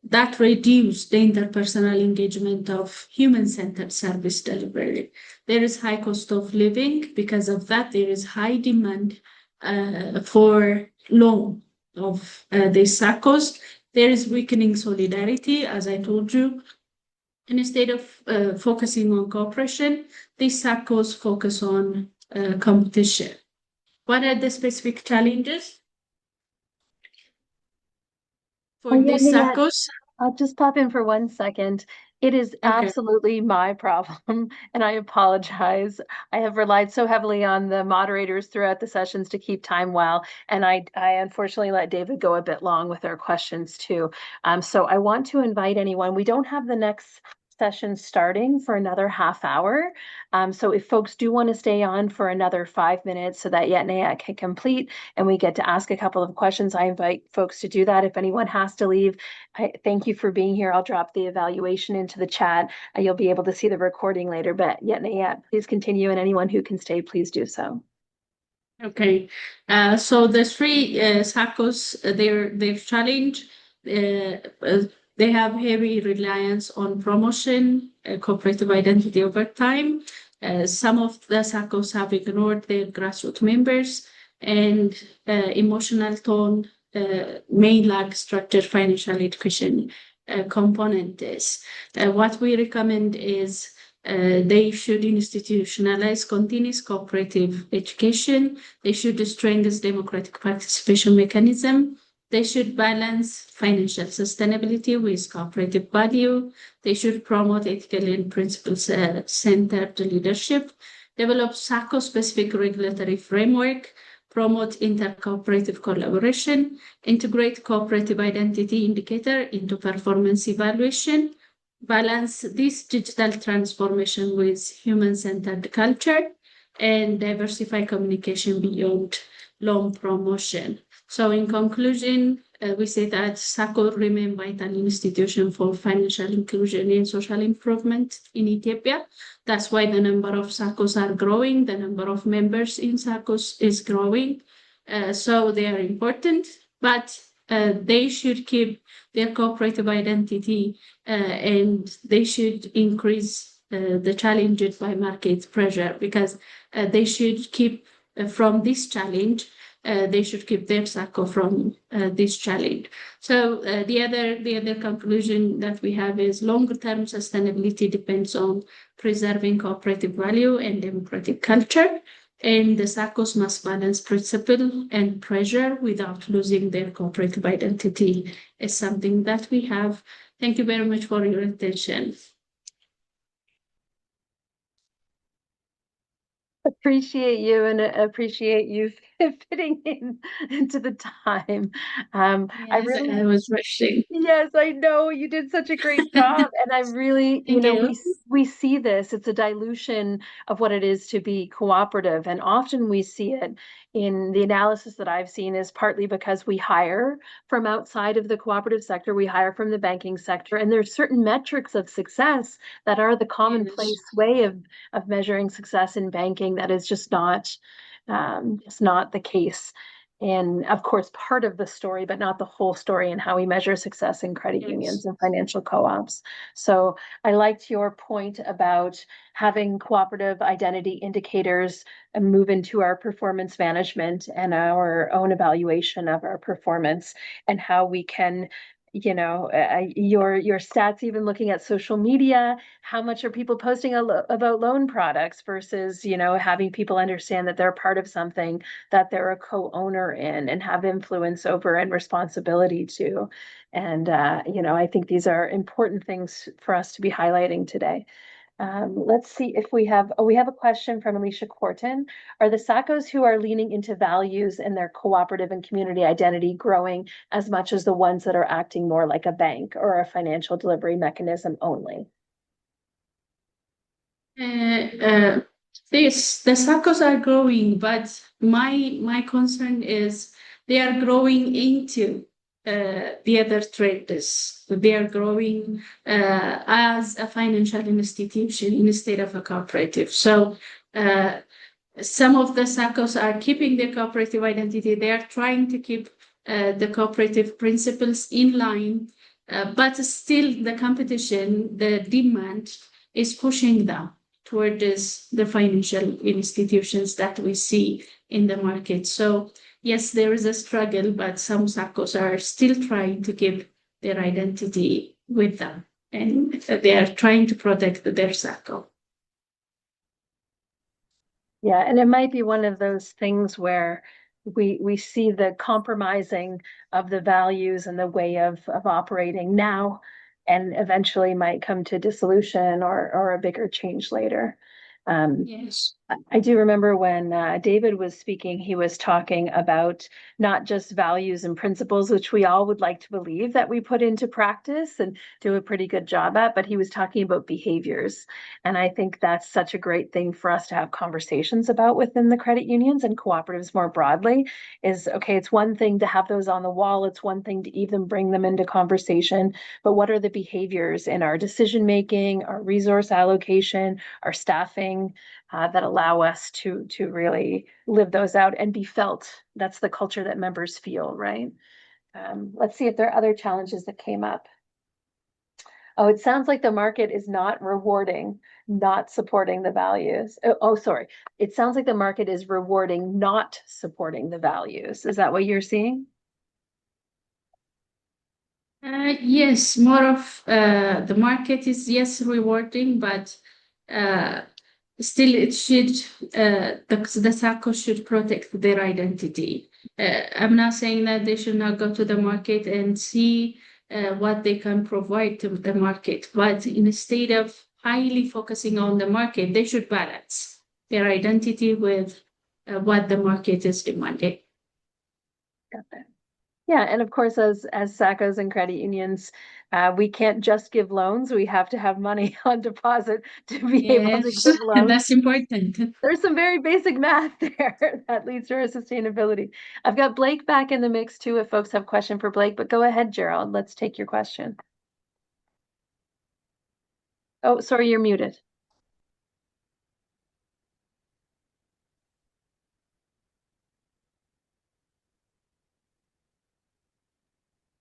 Speaker 7: that reduced the interpersonal engagement of human-centered service delivery. There is high cost of living. Because of that, there is high demand for loan of the SACCOs. There is weakening solidarity, as I told you. And instead of focusing on cooperation, these SACCOs focus on competition. What are the specific challenges? for these SACCOs?
Speaker 1: I'll just pop in for 1 second. It is absolutely my problem, and I apologize. I have relied so heavily on the moderators throughout the sessions to keep time well, and I unfortunately let David go a bit long with our questions too. So I want to invite anyone. We don't have the next session starting for another half hour. So if folks do want to stay on for another 5 minutes so that Yetnayat can complete and we get to ask a couple of questions, I invite folks to do that. If anyone has to leave, I thank you for being here. I'll drop the evaluation into the chat. You'll be able to see the recording later, but Yetnayat, please continue, and anyone who can stay, please do so.
Speaker 7: Okay, so the three SACCOs, their challenge, they have heavy reliance on promotion, cooperative identity over time. Some of the SACCOs have ignored their grassroots members, and emotional tone may lack structured financial education component is. What we recommend is they should institutionalize continuous cooperative education. They should strengthen democratic participation mechanism. They should balance financial sustainability with cooperative value. They should promote ethical and principles-centered leadership, develop SACCO-specific regulatory framework, promote inter-cooperative collaboration, integrate cooperative identity indicator into performance evaluation, balance this digital transformation with human-centered culture, and diversify communication beyond loan promotion. So in conclusion, we say that SACCO remain vital institution for financial inclusion and social improvement in Ethiopia. That's why the number of SACCOs are growing, the number of members in SACCOs is growing. So they are important, but they should keep their cooperative identity and they should increase the challenges by market pressure, because they should keep from this challenge. They should keep their SACCO from this challenge. So the other conclusion that we have is longer-term sustainability depends on preserving cooperative value and democratic culture, and the SACCOs must balance principle and pressure without losing their cooperative identity. Is something that we have. Thank you very much for your attention.
Speaker 1: Appreciate you and appreciate you fitting into the time.
Speaker 7: I was rushing.
Speaker 1: Yes, I know you did such a great job, and I really, we see this. It's a dilution of what it is to be cooperative, and often we see it in the analysis that I've seen is partly because we hire from outside of the cooperative sector, we hire from the banking sector, and there's certain metrics of success that are the commonplace way of measuring success in banking that is just not the case. And of course, part of the story, but not the whole story, and how we measure success in credit unions and financial co-ops. So I liked your point about having cooperative identity indicators and move into our performance management and our own evaluation of our performance, and how we can, your stats, even looking at social media, how much are people posting about loan products versus, having people understand that they're part of something that they're a co-owner in and have influence over and responsibility to. And, I think these are important things for us to be highlighting today. Let's see if we have a question from Alicia Corton. Are the SACCOs who are leaning into values and their cooperative and community identity growing as much as the ones that are acting more like a bank or a financial delivery mechanism only?
Speaker 7: The SACCOs are growing, but my concern is they are growing into the other traders. They are growing as a financial institution instead of a cooperative. So some of the SACCOs are keeping their cooperative identity. They are trying to keep the cooperative principles in line, but still the competition, the demand is pushing them towards the financial institutions that we see in the market. So yes, there is a struggle, but some SACCOs are still trying to keep their identity with them, and they are trying to protect their SACCO.
Speaker 1: Yeah, and it might be one of those things where we see the compromising of the values and the way of operating now, and eventually might come to dissolution or a bigger change later.
Speaker 7: Yes.
Speaker 1: I do remember when David was speaking, he was talking about not just values and principles, which we all would like to believe that we put into practice and do a pretty good job at, but he was talking about behaviors. And I think that's such a great thing for us to have conversations about within the credit unions and cooperatives more broadly is, okay, it's one thing to have those on the wall. It's one thing to even bring them into conversation, but what are the behaviors in our decision making, our resource allocation, our staffing, that allow us to really live those out and be felt. That's the culture that members feel, right? Let's see if there are other challenges that came up. Oh, it sounds like the market is not rewarding, not supporting the values. Sorry. It sounds like the market is rewarding, not supporting the values. Is that what you're seeing?
Speaker 7: Yes, more of the market is, yes, rewarding, but still it should, the SACCO should protect their identity. I'm not saying that they should not go to the market and see what they can provide to the market, but instead of highly focusing on the market, they should balance their identity with what the market is demanding.
Speaker 1: Got that. Yeah, and of course, as SACCOs and credit unions, we can't just give loans. We have to have money on deposit to be able to
Speaker 7: Yes,
Speaker 1: give loans.
Speaker 7: that's important.
Speaker 1: There's some very basic math there that leads to our sustainability. I've got Blake back in the mix too, if folks have a question for Blake, but go ahead, Gerald. Let's take your question. Oh, sorry, you're muted.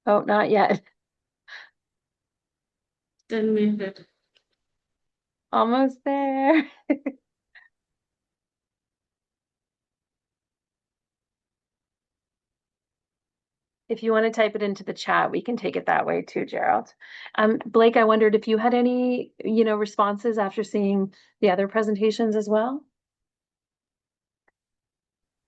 Speaker 1: Oh, not yet.
Speaker 7: Then we have
Speaker 1: Almost there. If you want to type it into the chat, we can take it that way too, Gerald. Blake, I wondered if you had any, responses after seeing the other presentations as well.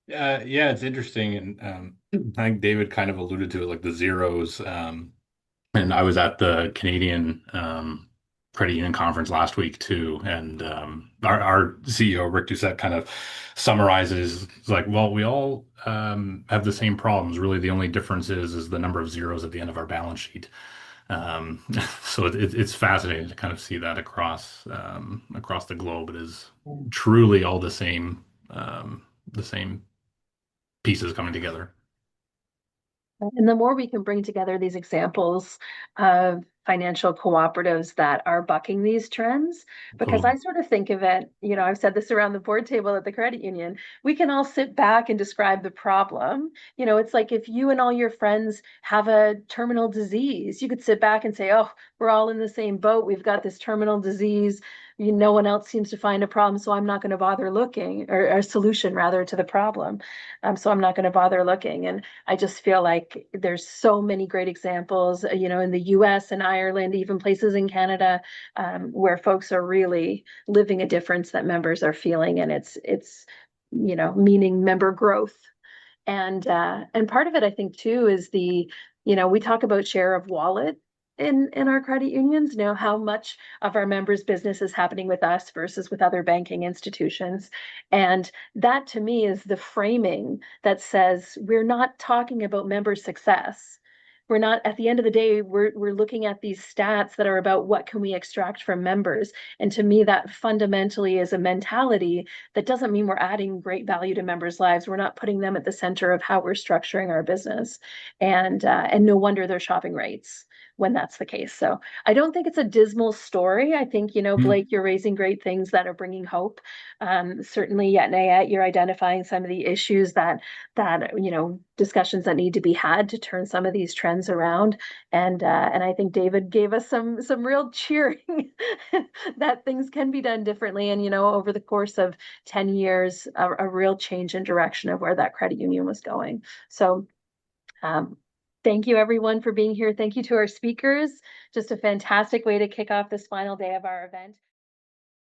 Speaker 6: Yeah, it's interesting, and I think David kind of alluded to it, like the zeros. And I was at the Canadian Credit Union Conference last week too, and our CEO Rick Doucette kind of summarizes like, well, we all have the same problems. Really, the only difference is the number of zeros at the end of our balance sheet. So it's fascinating to kind of see that across the globe. It is truly all the same pieces coming together.
Speaker 1: And the more we can bring together these examples of financial cooperatives that are bucking these trends, because I sort of think of it, I've said this around the board table at the credit union, we can all sit back and describe the problem. It's like if you and all your friends have a terminal disease, you could sit back and say, oh, we're all in the same boat. We've got this terminal disease. No one else seems to find a problem, so I'm not going to bother looking, or a solution rather to the problem. So I'm not going to bother looking. And I just feel like there's so many great examples, in the US and Ireland, even places in Canada, where folks are really living a difference that members are feeling, and it's meaning member growth. And part of it, I think, too, is we talk about share of wallet in our credit unions, how much of our members' business is happening with us versus with other banking institutions. And that to me is the framing that says we're not talking about member success. We're not, at the end of the day, we're looking at these stats that are about what can we extract from members. And to me, that fundamentally is a mentality that doesn't mean we're adding great value to members' lives. We're not putting them at the center of how we're structuring our business. And no wonder they're shopping rates when that's the case. So I don't think it's a dismal story. I think, Blake, you're raising great things that are bringing hope. Certainly, Nayat, you're identifying some of the issues that discussions that need to be had to turn some of these trends around. And I think David gave us some real cheering that things can be done differently. And, over the course of 10 years, a real change in direction of where that credit union was going. So thank you, everyone, for being here. Thank you to our speakers. Just a fantastic way to kick off this final day of our event.